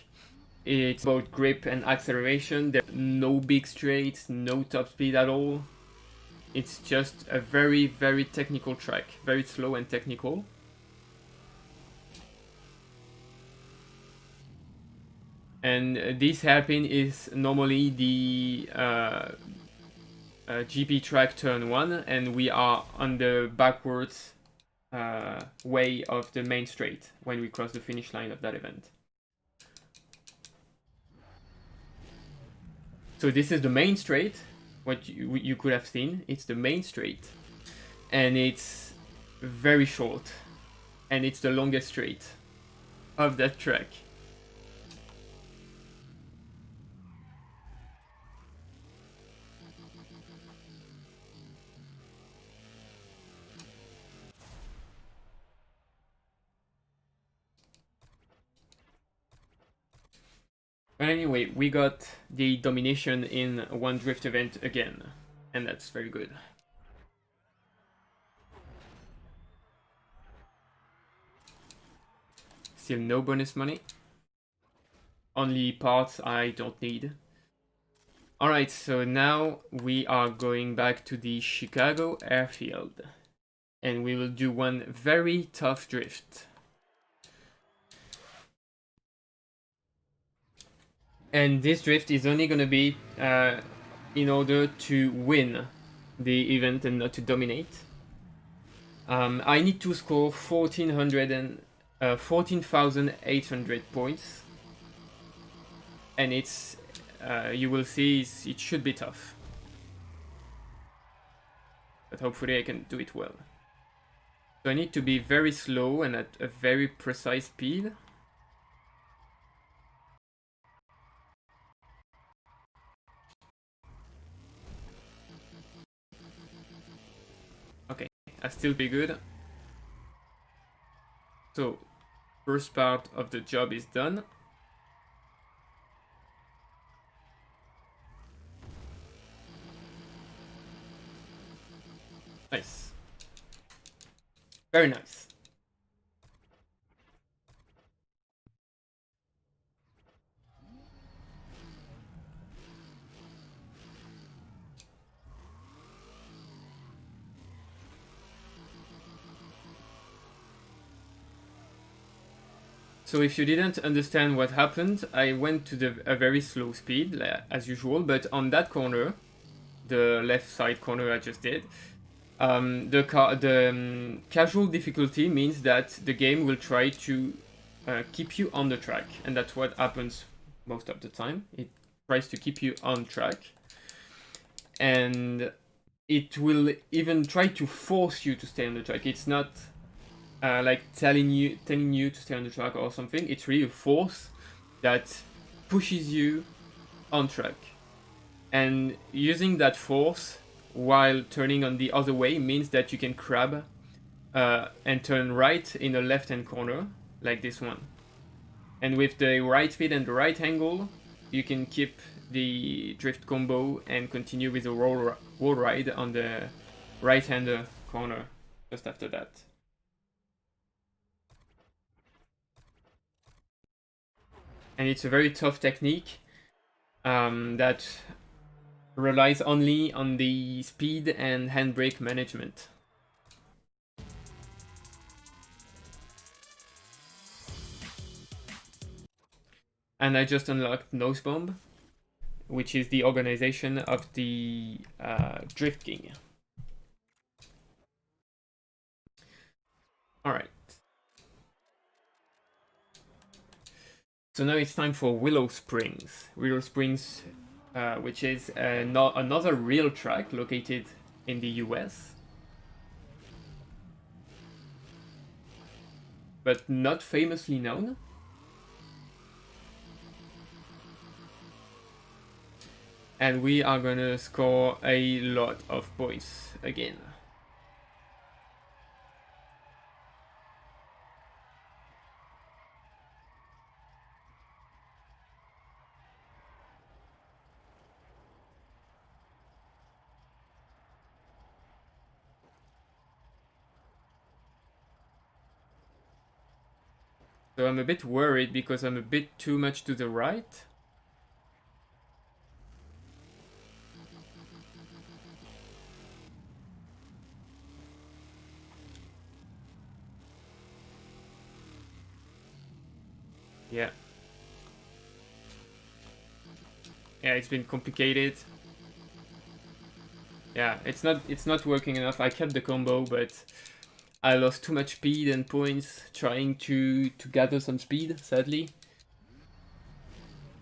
It's about grip and acceleration. There's no big straights, no top speed at all. It's just a very, very technical track. Very slow and technical. And this hairpin is normally the GP track turn 1, and we are on the backwards way of the main straight when we cross the finish line of that event. So this is the main straight, what you could have seen. It's the main straight, and it's very short, and it's the longest straight of that track. But anyway, we got the domination in one drift event again, and that's very good. Still no bonus money. Only parts I don't need. Alright, so now we are going back to the Chicago airfield. And we will do one very tough drift. And this drift is only gonna be in order to win the event and not to dominate. I need to score 14,800 points. And it's, you will see, it should be tough. But hopefully I can do it well. So I need to be very slow and at a very precise speed. Okay, that's still pretty good. So, first part of the job is done. Nice. Very nice. So if you didn't understand what happened, I went to a very slow speed, as usual, but on that corner, the left side corner I just did, the casual difficulty means that the game will try to keep you on the track, and that's what happens most of the time. It tries to keep you on track, and it will even try to force you to stay on the track. It's not like telling you to stay on the track or something. It's really a force that pushes you on track, and using that force while turning on the other way means that you can crab and turn right in a left-hand corner like this one, and with the right speed and the right angle you can keep the drift combo and continue with the wall ride on the right-hander corner just after that. and it's a very tough technique that relies only on the speed and handbrake management. And I just unlocked Nose Bomb, which is the organization of the Drift King. Alright. So now it's time for Willow Springs. Willow Springs, which is another real track located in the US, but not famously known. And we are gonna score a lot of points again. So I'm a bit worried because I'm a bit too much to the right. Yeah. Yeah, it's been complicated. Yeah, it's not working enough. I kept the combo, but I lost too much speed and points trying to gather some speed, sadly.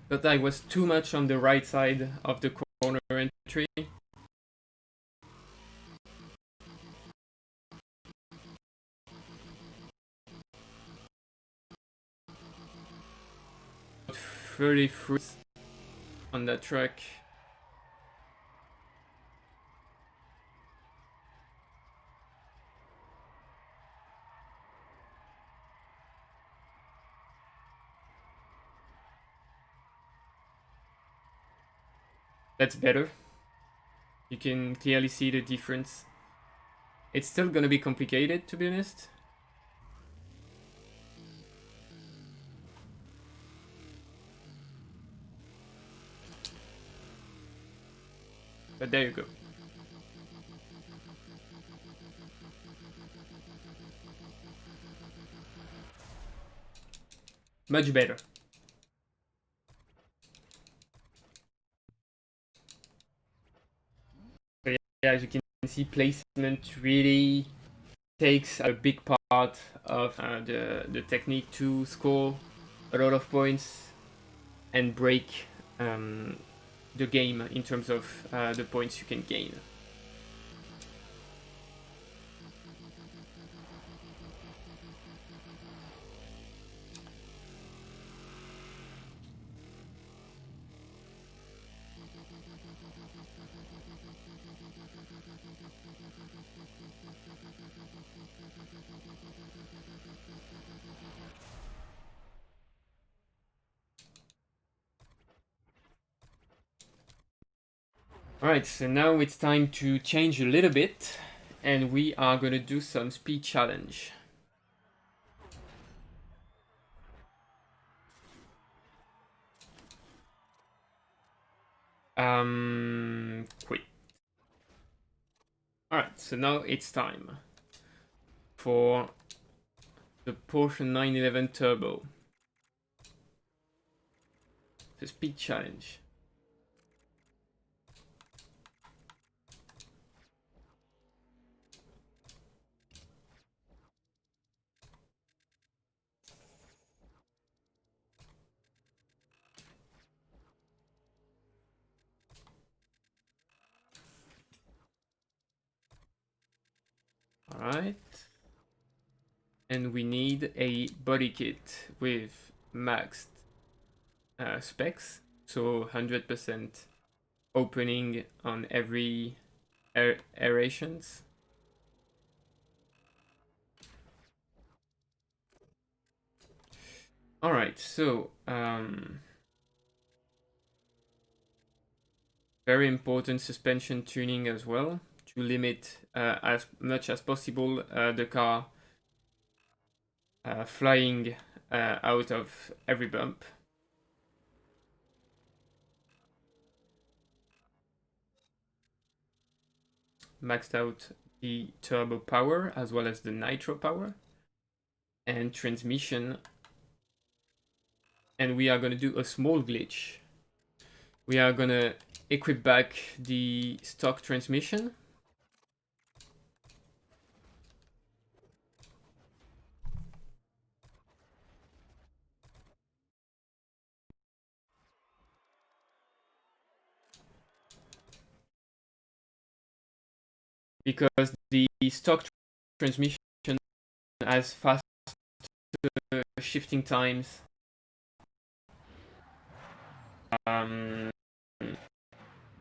But I was too much on the right side of the corner entry. Fairly free on that track. That's better. You can clearly see the difference. It's still gonna be complicated, to be honest. But there you go. Much better. So yeah, as you can see, placement really takes a big part of the technique to score a lot of points and break the game in terms of the points you can gain. Alright, so now it's time to change a little bit, and we are gonna do some speed challenge. Quit. Alright, so now it's time for the Porsche 911 Turbo. The speed challenge. Alright. And we need a body kit with maxed specs, so 100% opening on every aerations. Alright, so very important suspension tuning as well to limit as much as possible the car flying out of every bump. maxed out the turbo power as well as the nitro power and transmission. And we are going to do a small glitch. We are going to equip back the stock transmission. Because the stock transmission has fast shifting times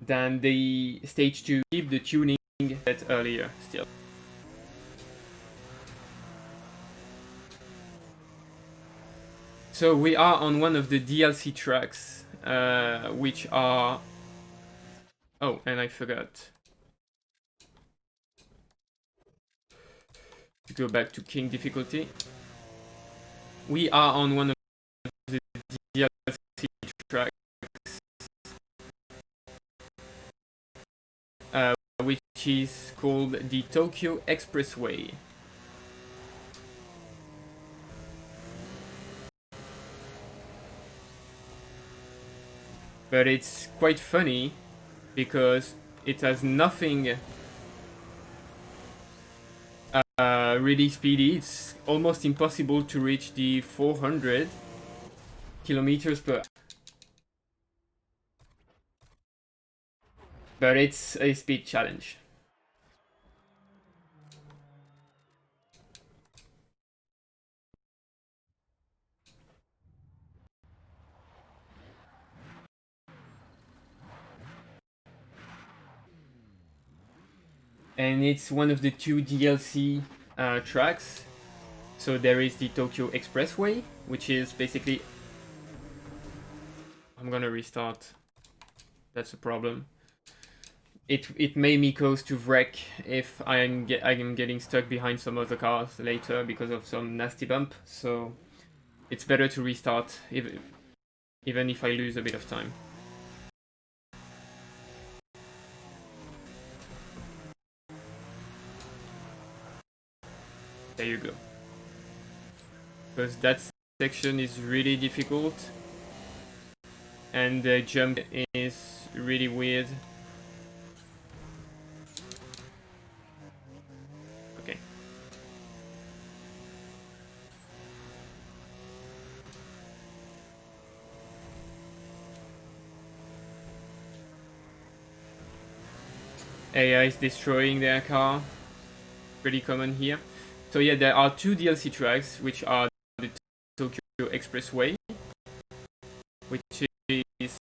than the stage 2. Keep the tuning set earlier still. So we are on one of the DLC tracks, which are... Oh, and I forgot to go back to King difficulty. We are on one of the DLC tracks, which is called the Tokyo Expressway. But it's quite funny because it has nothing really speedy. It's almost impossible to reach the 400 kilometers per hour. But it's a speed challenge. And it's one of the 2 DLC tracks. So there is the Tokyo Expressway, which is basically... I'm gonna restart. That's a problem. It made me cause to wreck if I'm getting stuck behind some other cars later because of some nasty bump. So it's better to restart even if I lose a bit of time. There you go. Because that section is really difficult and the jump is really weird. Okay. AI is destroying their car. Pretty common here. So yeah, there are 2 DLC tracks, which are the Tokyo Expressway, which is,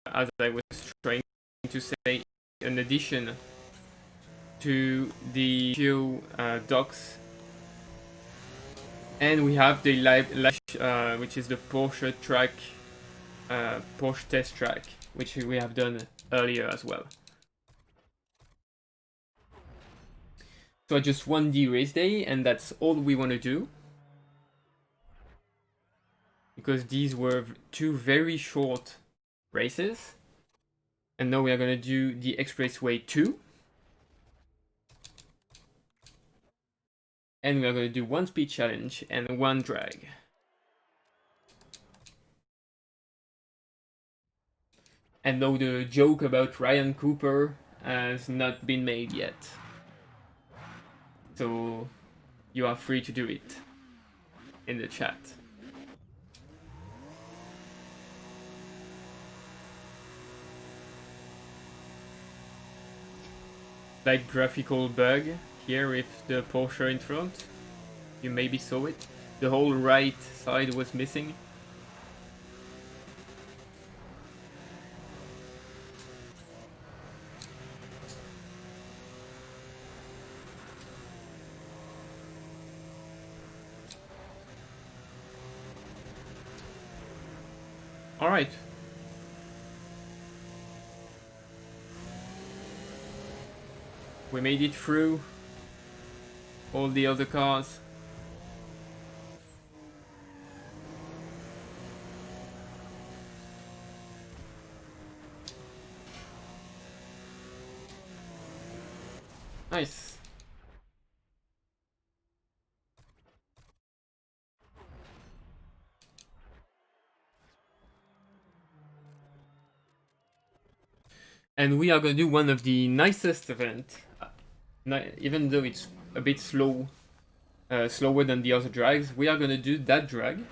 as I was trying to say, an addition to the Tokyo docks. And we have the which is the Porsche track, Porsche test track, which we have done earlier as well. So just 1D race day, and that's all we want to do. Because these were 2 very short races. And now we are going to do the Expressway 2. And we are going to do 1 speed challenge and 1 drag. And though the joke about Ryan Cooper has not been made yet. So you are free to do it in the chat. Slight graphical bug here with the Porsche in front. You maybe saw it. The whole right side was missing. Alright. We made it through all the other cars. Nice. And we are gonna do one of the nicest event, even though it's a bit slower than the other drags. We are gonna do that drag,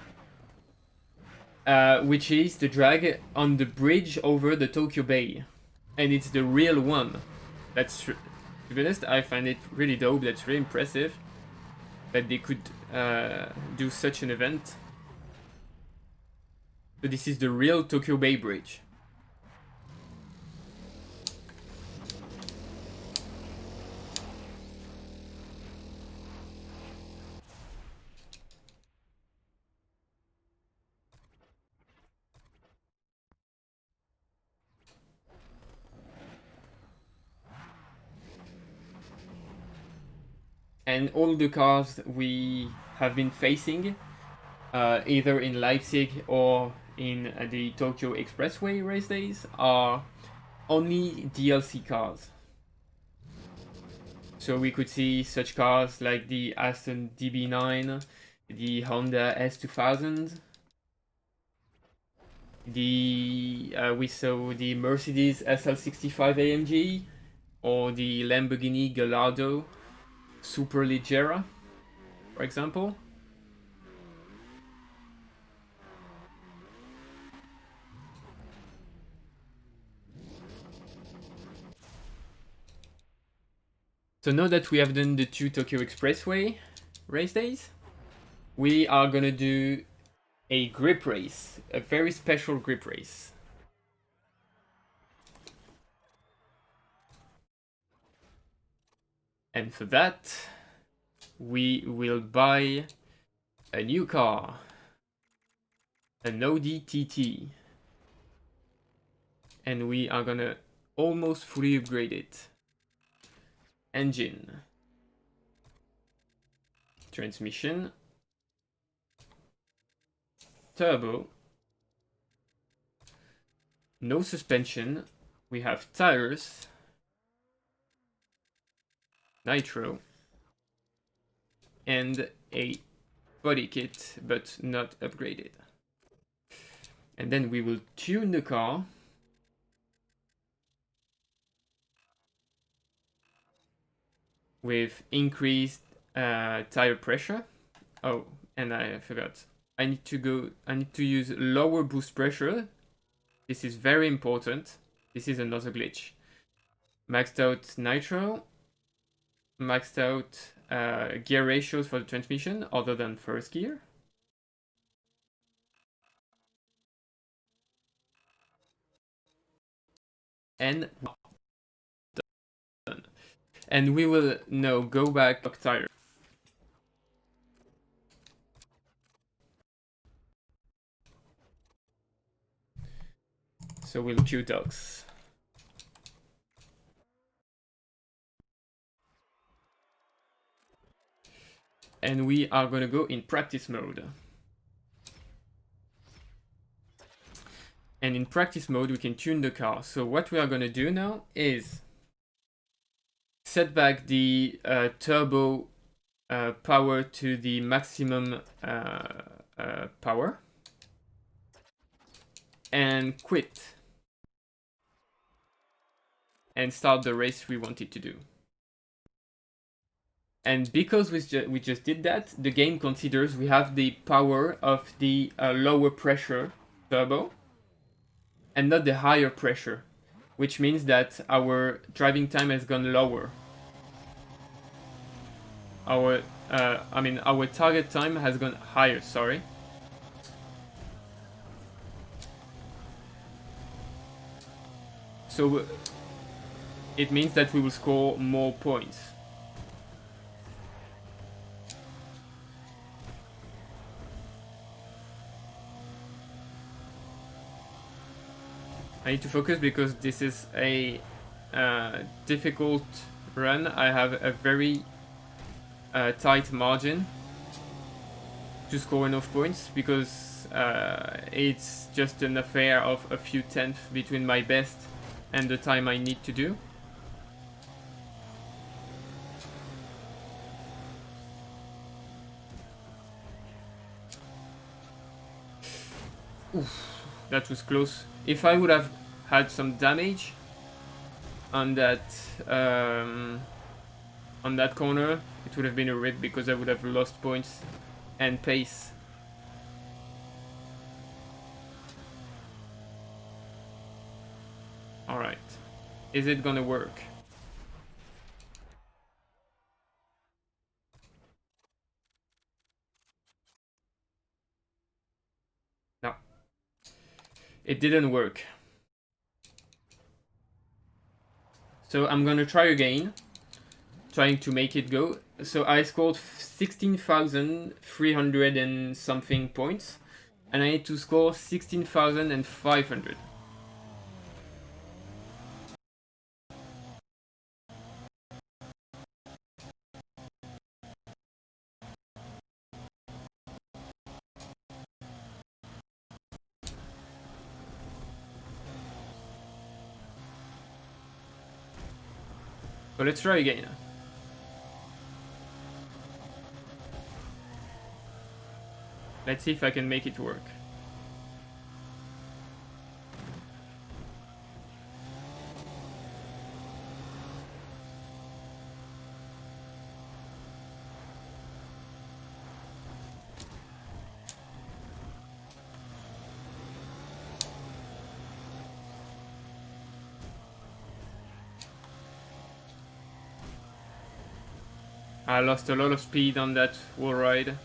which is the drag on the bridge over the Tokyo Bay, and it's the real one. That's, to be honest, I find it really dope. That's really impressive that they could do such an event. So this is the real Tokyo Bay Bridge. And all the cars we have been facing, either in Leipzig or in the Tokyo Expressway race days, are only DLC cars. So we could see such cars like the Aston DB9, the Honda S2000, we saw the Mercedes SL65 AMG, or the Lamborghini Gallardo Superleggera, for example. So now that we have done the 2 Tokyo Expressway race days, we are gonna do a grip race, a very special grip race. And for that, we will buy a new car, an Audi TT. And we are gonna almost fully upgrade it. Engine, transmission, turbo, no suspension, we have tires, nitro, and a body kit, but not upgraded. And then we will tune the car with increased tire pressure. Oh, and I forgot. I need to use lower boost pressure. This is very important. This is another glitch. Maxed out nitro. Maxed out gear ratios for the transmission other than first gear. And done. And we will now go back to tire. So we'll two dogs. And we are gonna go in practice mode. And in practice mode, we can tune the car. So what we are gonna do now is set back the turbo power to the maximum power and quit and start the race we wanted to do. And because we just did that, the game considers we have the power of the lower pressure turbo and not the higher pressure, which means that our driving time has gone lower. Our target time has gone higher, sorry. So it means that we will score more points. I need to focus because this is a difficult run. I have a very tight margin to score enough points because it's just an affair of a few tenths between my best and the time I need to do. That was close. If I would have had some damage on that corner, it would have been a rip because I would have lost points and pace. Alright. Is it gonna work? No. It didn't work. So I'm gonna try again, trying to make it go. So I scored 16,300 and something points, and I need to score 16,500. So let's try again. Let's see if I can make it work. I lost a lot of speed on that wall ride.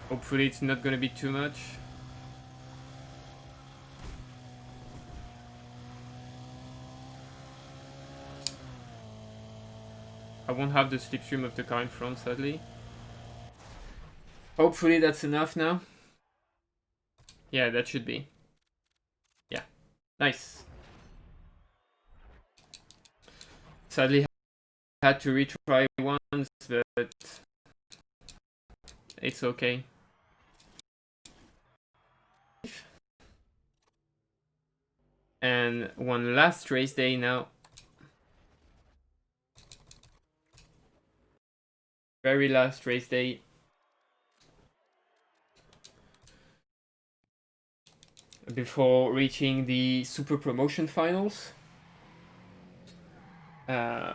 Hopefully it's not gonna be too much. I won't have the slipstream of the car in front, sadly. Hopefully that's enough now. Yeah, that should be. Yeah, nice. Sadly, I had to retry once, but it's okay. And one last race day now. Very last race day. Before reaching the Super Promotion Finals.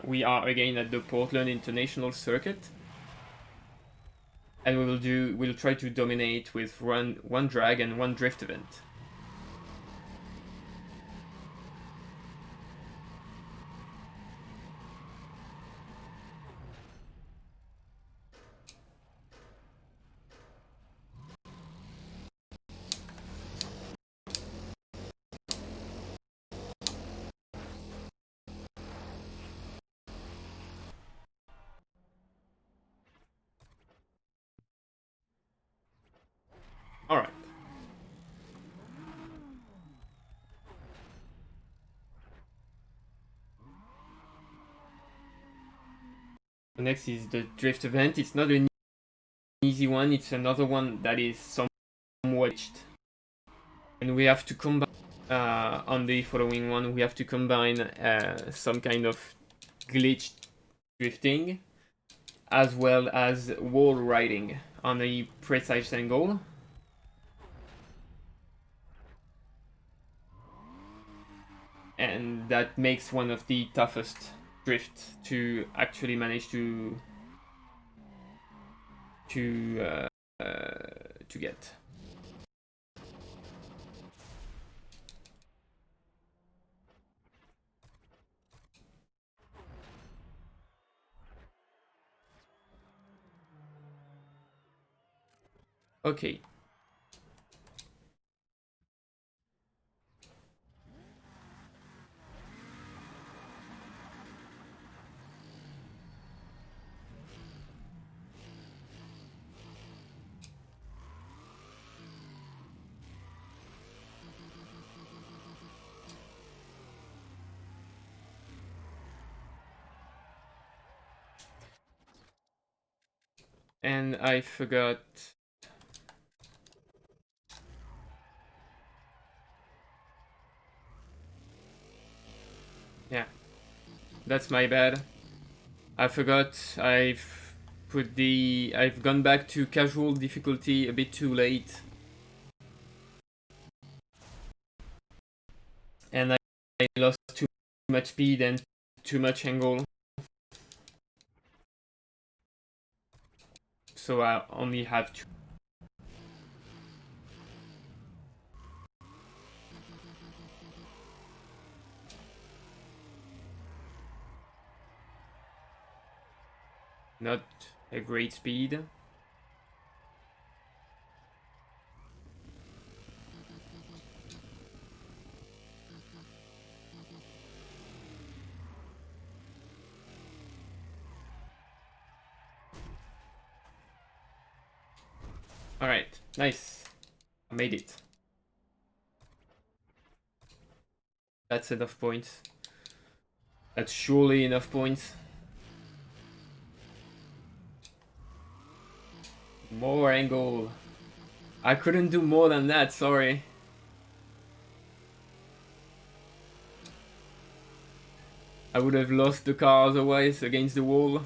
We are again at the Portland International Circuit. And we'll try to dominate with one drag and one drift event. Alright. Next is the drift event. It's not an easy one, it's another one that is somewhat glitched. And we have to combine, on the following one, we have to combine some kind of glitched drifting as well as wall riding on a precise angle. And that makes one of the toughest drifts to actually manage to get. Okay. And I forgot. Yeah, that's my bad. I forgot I've I've gone back to casual difficulty a bit too late. And I lost too much speed and too much angle. So I only have two. Not a great speed. Alright, nice. I made it. That's enough points. That's surely enough points. More angle. I couldn't do more than that, sorry. I would have lost the car otherwise against the wall.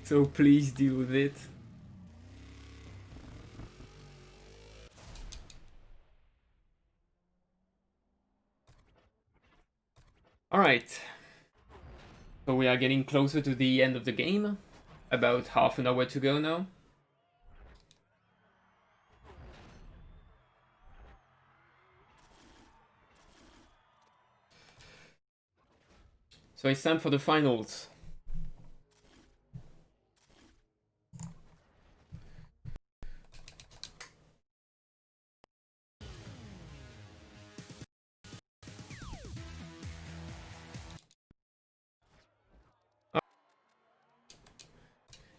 So please deal with it. Alright. So we are getting closer to the end of the game. About half an hour to go now. So it's time for the finals.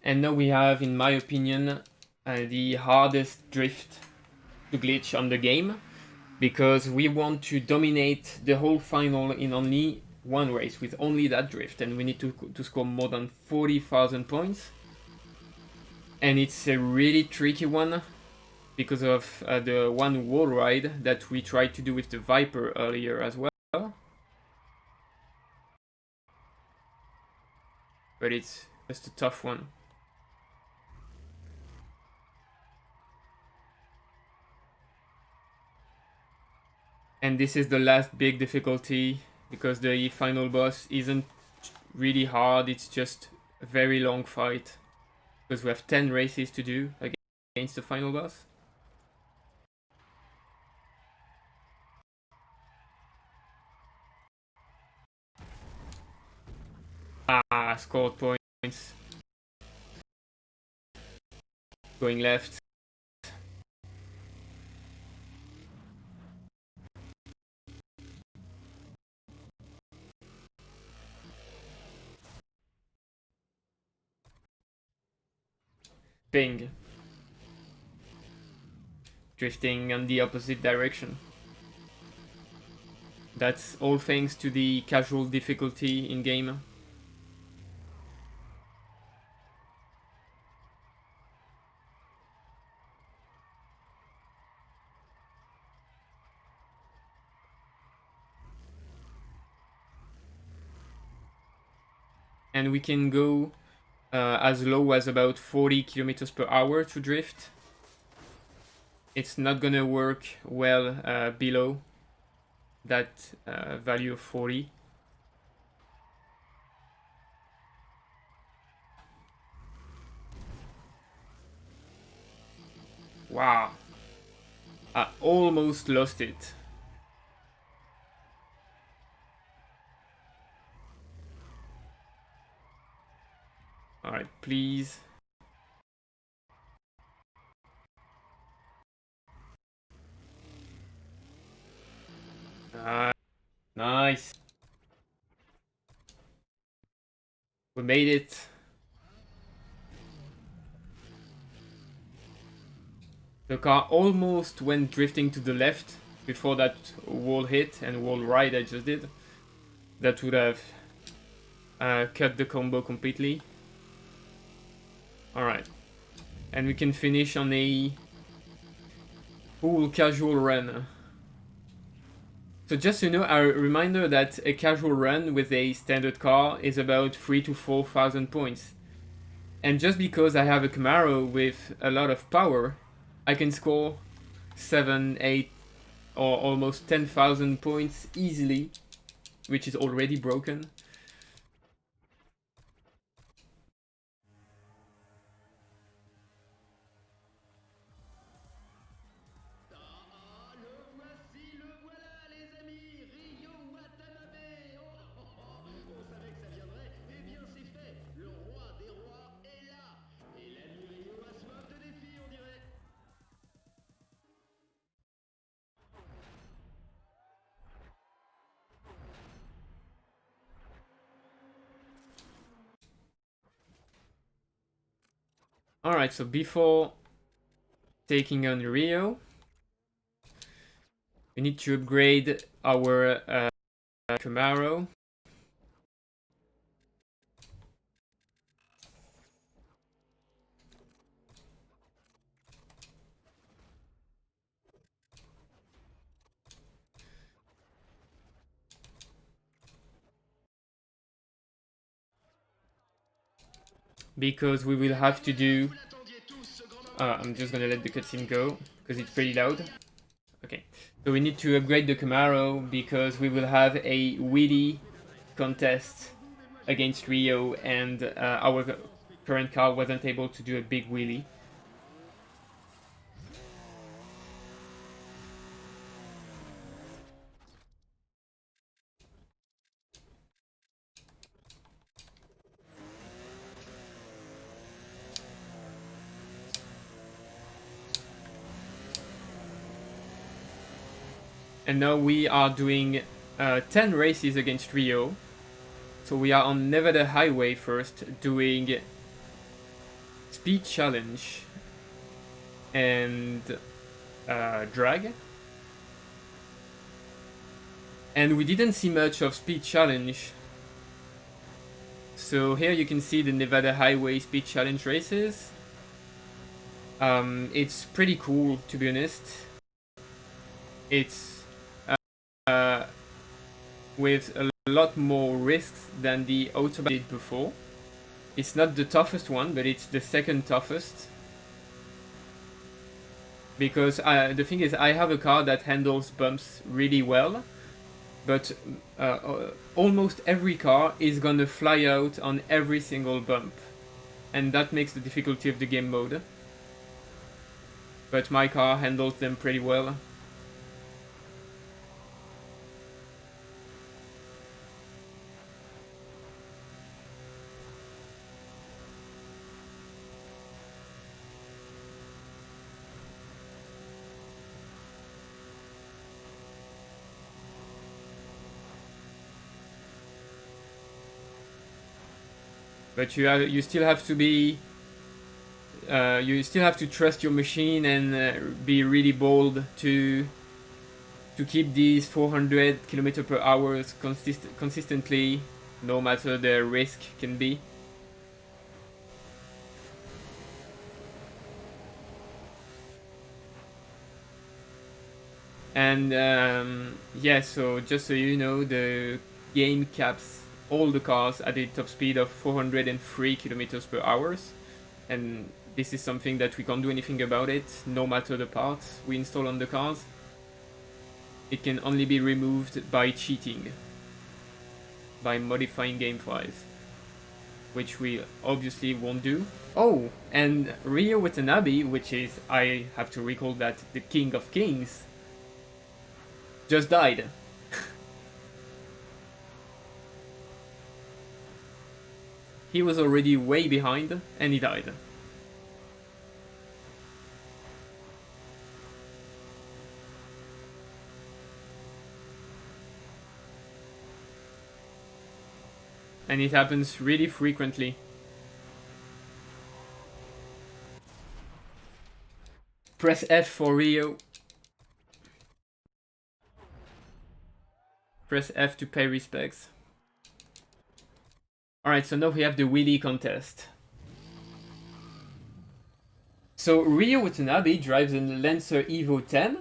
And now we have, in my opinion, the hardest drift to glitch on the game. Because we want to dominate the whole final in only one race with only that drift. And we need to score more than 40,000 points. And it's a really tricky one because of the one wall ride that we tried to do with the Viper earlier as well. But it's just a tough one. And this is the last big difficulty because the final boss isn't really hard, it's just a very long fight. Because we have 10 races to do against the final boss. Scored points. Going left. Ping. Drifting in the opposite direction. That's all thanks to the casual difficulty in game. And we can go as low as about 40 kilometers per hour to drift. It's not gonna work well below that value of 40. Wow. I almost lost it. Alright, please. Nice. We made it. The car almost went drifting to the left before that wall hit and wall ride I just did. That would have cut the combo completely. Alright. And we can finish on a full casual run. So just so you know, a reminder that a casual run with a standard car is about 3,000 to 4,000 points. And just because I have a Camaro with a lot of power, I can score 7, 8, or almost 10,000 points easily, which is already broken. Alright, so before taking on Rio, we need to upgrade our Camaro. Because we will have to do... I'm just gonna let the cutscene go, because it's pretty loud. Okay, so we need to upgrade the Camaro, because we will have a wheelie contest against Rio, and our current car wasn't able to do a big wheelie. And now we are doing 10 races against Rio. So we are on Nevada Highway first, doing speed challenge and drag. And we didn't see much of speed challenge. So here you can see the Nevada Highway speed challenge races. It's pretty cool, to be honest. It's with a lot more risks than the Autobahn did before. It's not the toughest one, but it's the second toughest. Because the thing is, I have a car that handles bumps really well, but almost every car is gonna fly out on every single bump. And that makes the difficulty of the game mode. But my car handles them pretty well. But you still have to be... you still have to trust your machine and be really bold to keep these 400 km per hour consistently, no matter the risk can be. And yeah, so just so you know, the game caps all the cars at a top speed of 403 km per hour, and this is something that we can't do anything about it, no matter the parts we install on the cars. It can only be removed by cheating, by modifying game files, which we obviously won't do. Oh, and Rio Watanabe, which is, I have to recall that, the King of Kings, just died. He was already way behind, and he died. And it happens really frequently. Press F for Rio. Press F to pay respects. Alright, so now we have the wheelie contest. So Rio Watanabe drives a Lancer Evo 10,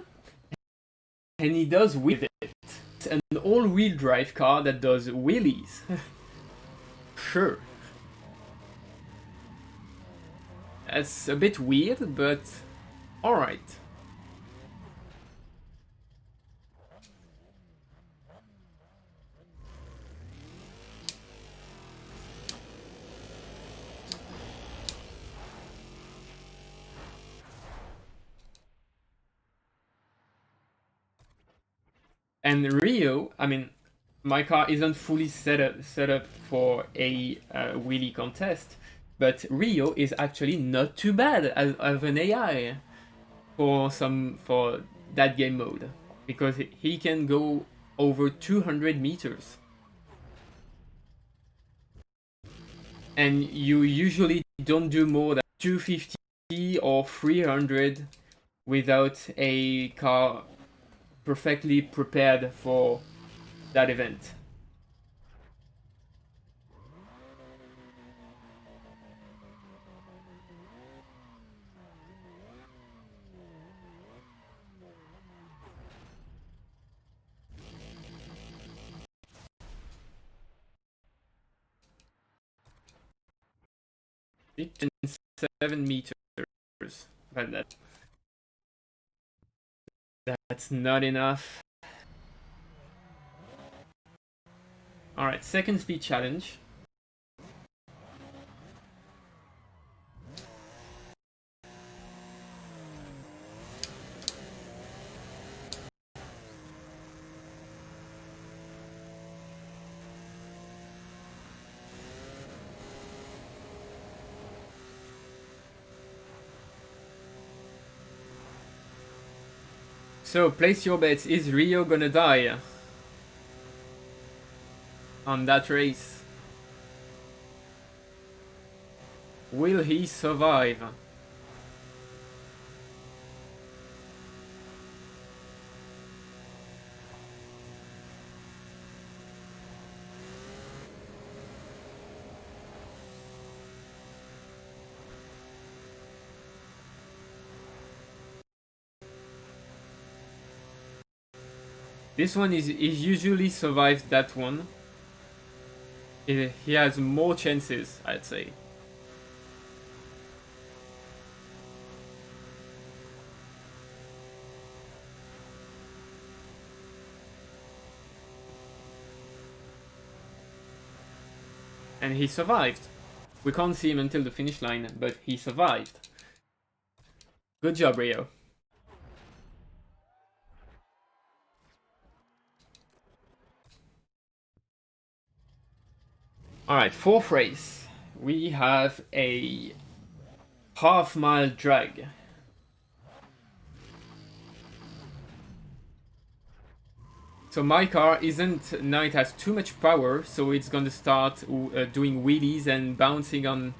and he does with it. an all-wheel drive car that does wheelies. Sure. That's a bit weird, but alright. And Rio, I mean, my car isn't fully set up for a wheelie contest, but Rio is actually not too bad as an AI for that game mode, because he can go over 200 meters, and you usually don't do more than 250 or 300 without a car perfectly prepared for that event. It's 7 meters, but that's not enough. Alright, second speed challenge. So, place your bets. Is Rio gonna die on that race? Will he survive? This one is usually survives that one. He has more chances, I'd say. And he survived. We can't see him until the finish line, but he survived. Good job, Rio. Alright, fourth race. We have a half-mile drag. So my car isn't, now it has too much power, so it's gonna start doing wheelies and bouncing on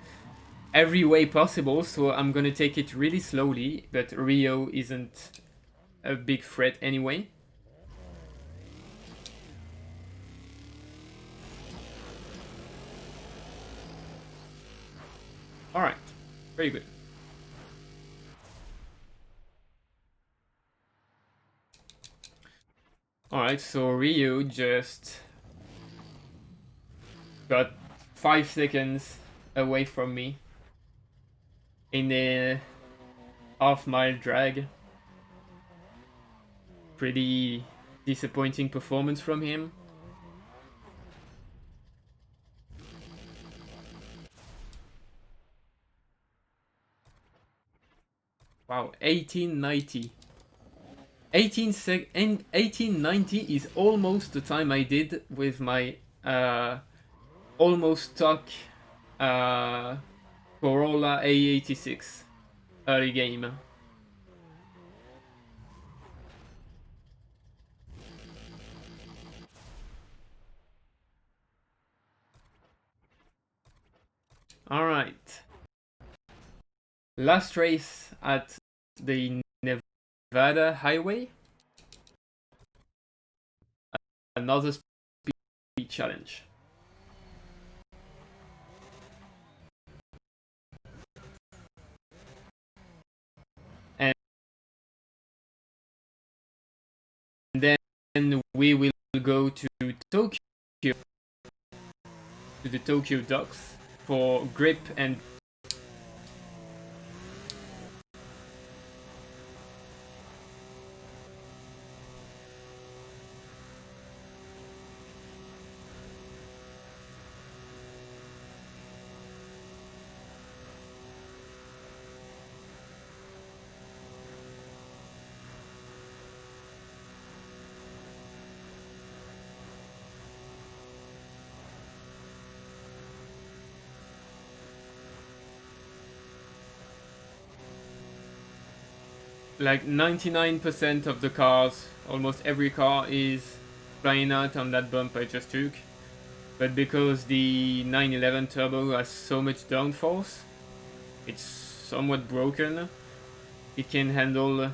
every way possible, so I'm gonna take it really slowly, but Rio isn't a big threat anyway. Alright, very good. Alright, so Rio just got 5 seconds away from me in a half-mile drag. Pretty disappointing performance from him. Wow, 1890. 1890 is almost the time I did with my almost stock Corolla A86 early game. Alright. Last race at the Nevada highway. Another speed challenge. And then we will go to Tokyo, to the Tokyo docks for grip and like 99% of the cars, almost every car is flying out on that bump I just took. But because the 911 turbo has so much downforce, it's somewhat broken. It can handle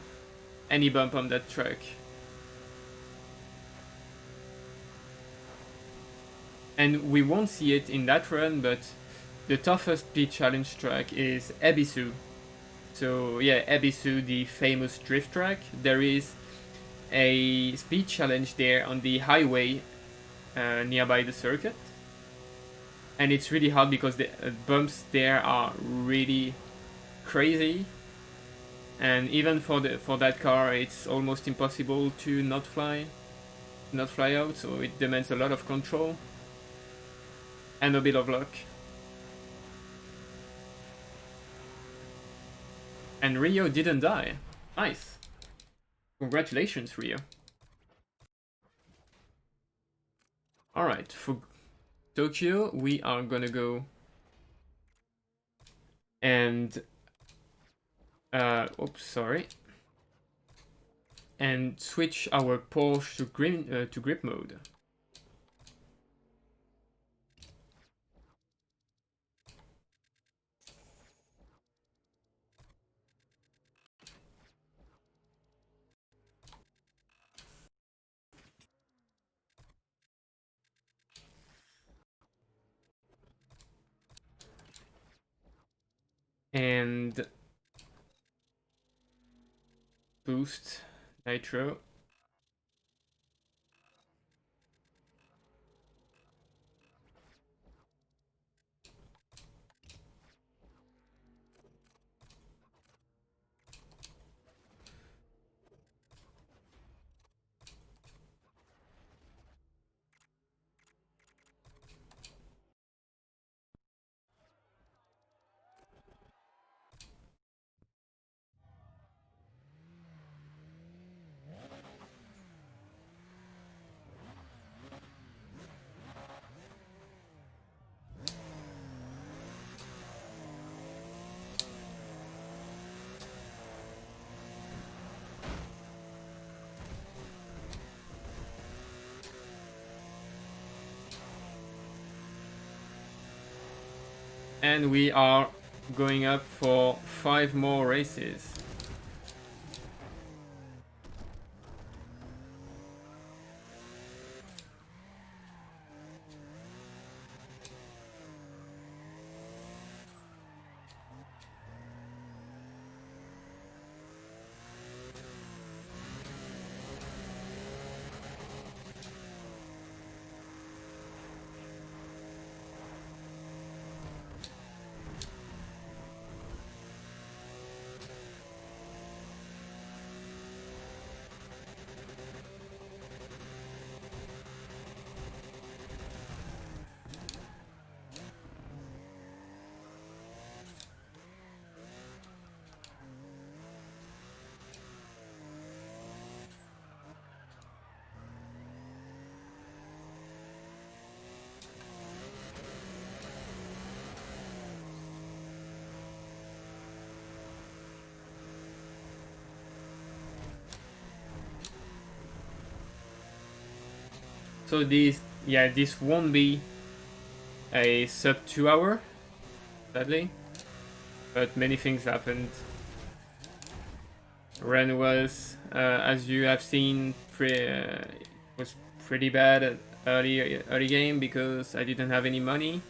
any bump on that track. And we won't see it in that run, but the toughest speed challenge track is Ebisu. So yeah, Ebisu, the famous drift track. There is a speed challenge there on the highway nearby the circuit. And it's really hard because the bumps there are really crazy. And even for that car, it's almost impossible to not fly out. So it demands a lot of control and a bit of luck. And Rio didn't die. Nice. Congratulations, Rio. Alright, for Tokyo, we are gonna go and oops, sorry. And switch our Porsche to grip mode. And boost nitro. And we are going up for 5 more races. So this won't be a sub 2 hour, sadly. But many things happened. Run was, as you have seen, was pretty bad at early game because I didn't have any money,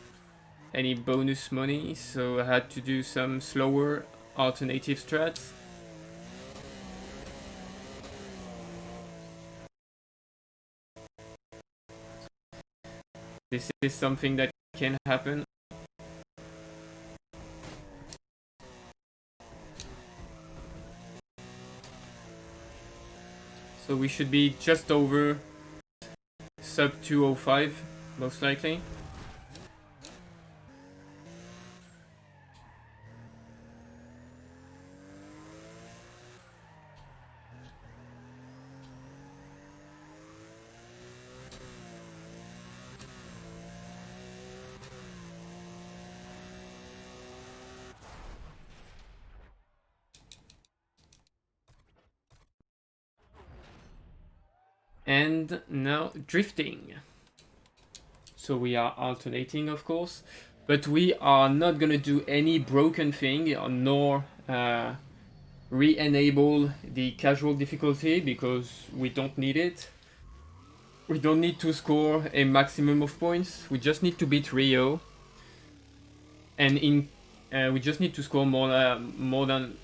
any bonus money, so I had to do some slower alternative strats. this is something that can happen. So we should be just over sub 205, most likely. And now drifting. So we are alternating, of course, but we are not gonna do any broken thing, nor re-enable the casual difficulty, because we don't need it. We don't need to score a maximum of points, we just need to beat Rio. And we just need to score more than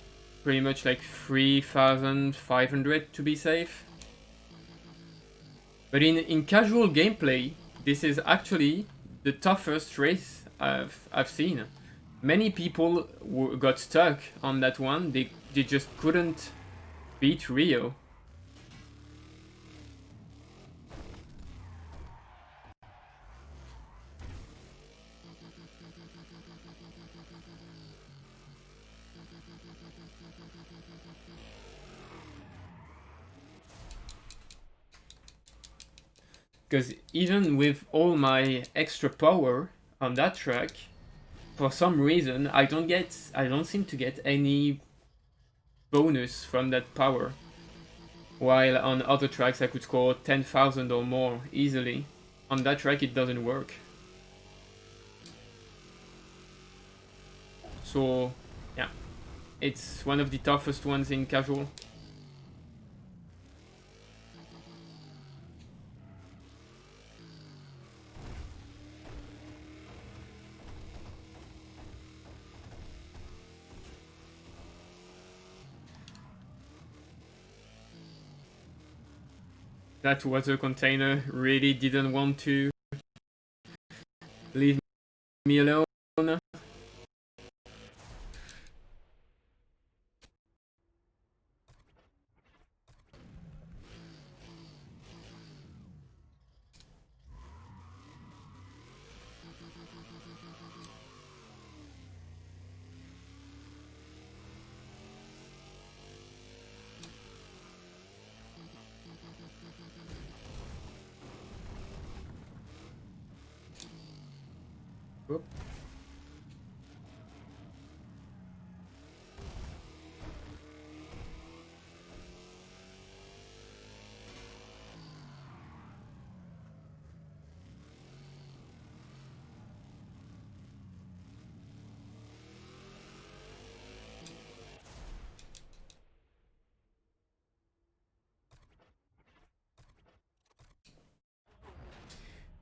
pretty much like 3,500 to be safe. But in casual gameplay, this is actually the toughest race I've seen. Many people got stuck on that one. They just couldn't beat Rio. Because even with all my extra power on that track, for some reason I don't seem to get any bonus from that power. While on other tracks I could score 10,000 or more easily. On that track it doesn't work. So yeah, it's one of the toughest ones in casual. That water container really didn't want to leave me alone. Whoop.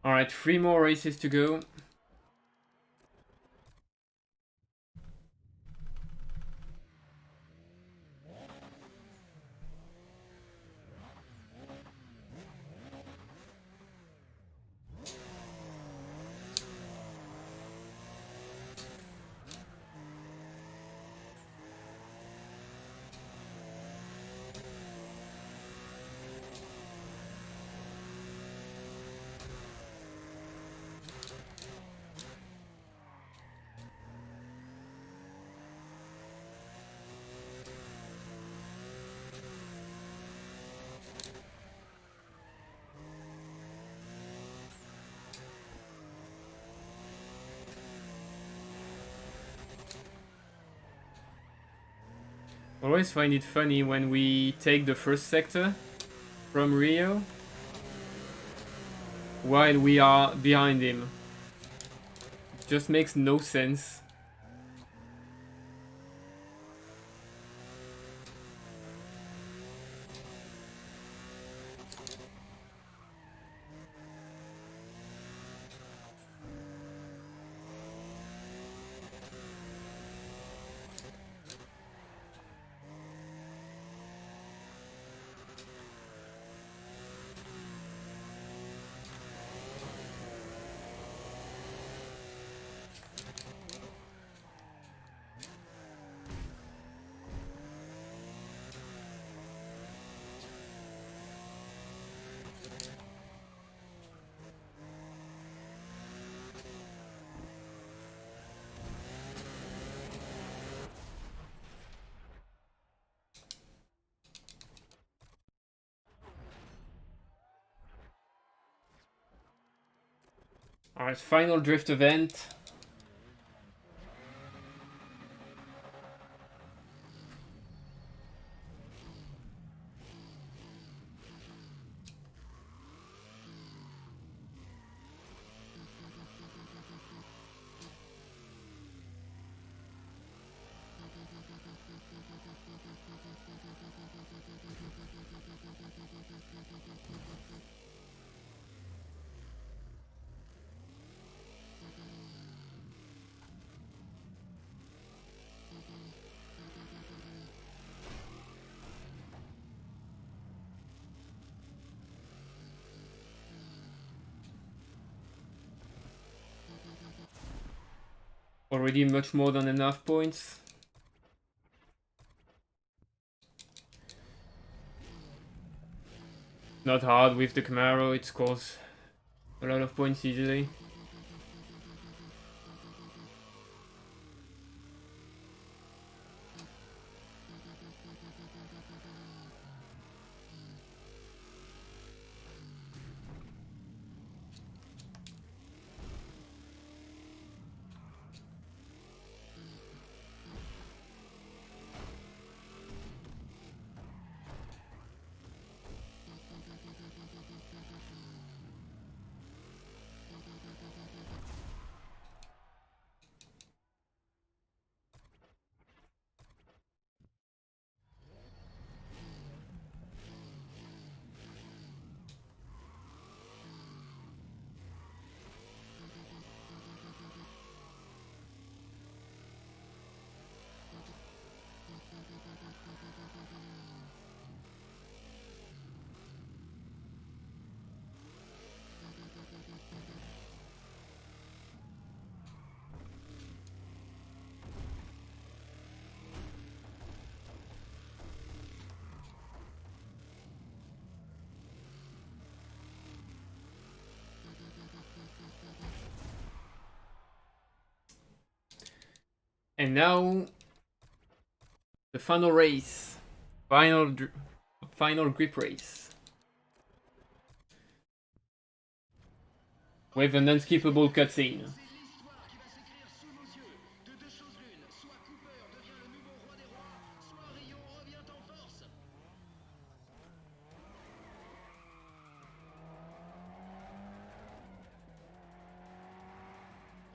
Alright, 3 more races to go. Always find it funny when we take the first sector from Rio while we are behind him. It just makes no sense. Alright, final drift event. Already much more than enough points. Not hard with the Camaro, it scores a lot of points easily. And now the final race, final grip race, with an unskippable cutscene.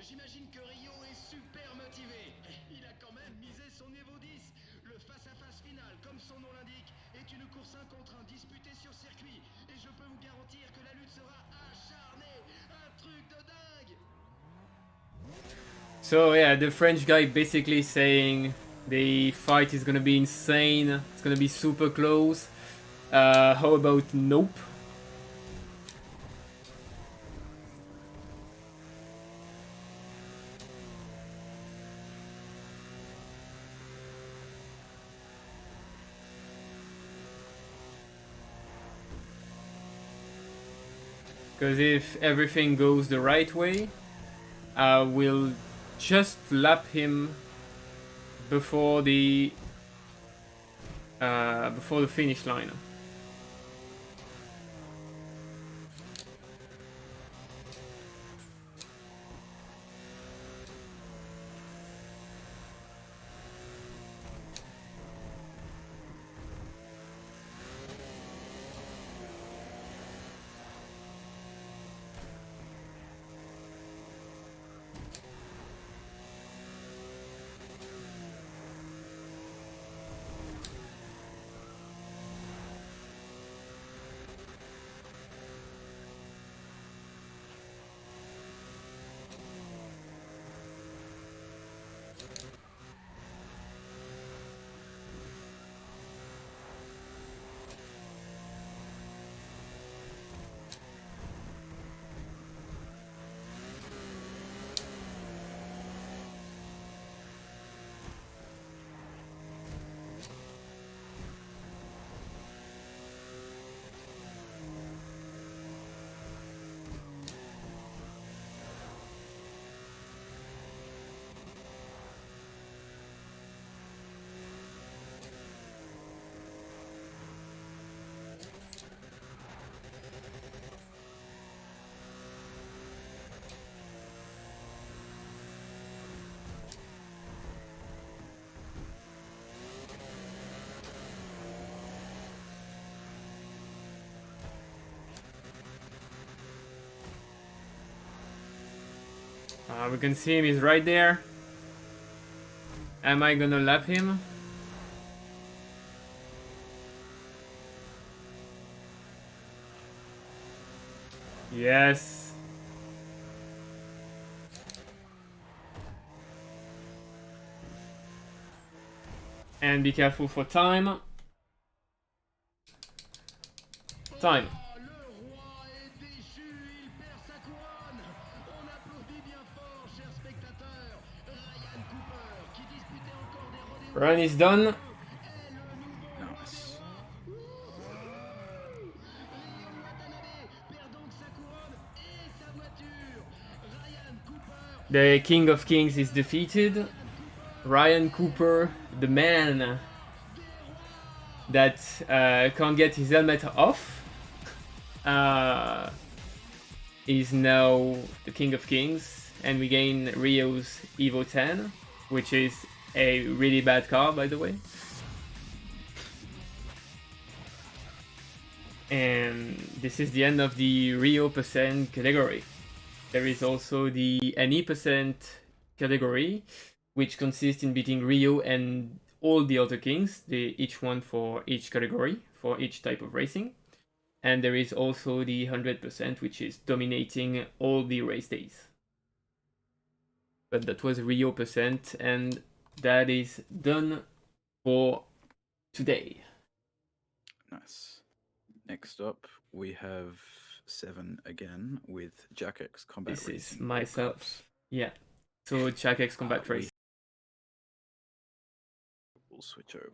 J'imagine que Rio est super motivé. Il a quand même misé son niveau 10. Le face-à-face final, comme son nom l'indique, est une course 1 contre 1 disputée sur circuit. Et je peux vous garantir que la lutte sera acharnée. Un truc de dingue. So yeah, the French guy basically saying the fight is gonna be insane, it's gonna be super close. How about nope? Because if everything goes the right way, we'll just lap him before the finish line. We can see him, he's right there. Am I gonna lap him? Yes. And be careful for time. Time. Le roi est déchu, il perd sa couronne. On applaudit bien fort, chers spectateurs. Ryan Cooper, qui disputait encore des rodéos. Run is done. Est le nouveau Nice. Ryo Watanabe perd donc sa couronne et sa voiture. Ryan Cooper. The King of Kings is defeated. Ryan Cooper, the man that can't get his helmet off, is now the King of Kings, and we gain Rio's Evo 10, which is a really bad car, by the way. And this is the end of the Rio percent category. There is also the NE percent category, which consists in beating Rio and all the other kings, each one for each category, for each type of racing. And there is also the 100%, which is dominating all the race days. But that was Rio percent, and that is done for today. Nice. Next up, we have 7 again with Jack X Combat This Racing. is World myself. Cups. Yeah. So Jack X Combat we- Race. We'll switch over.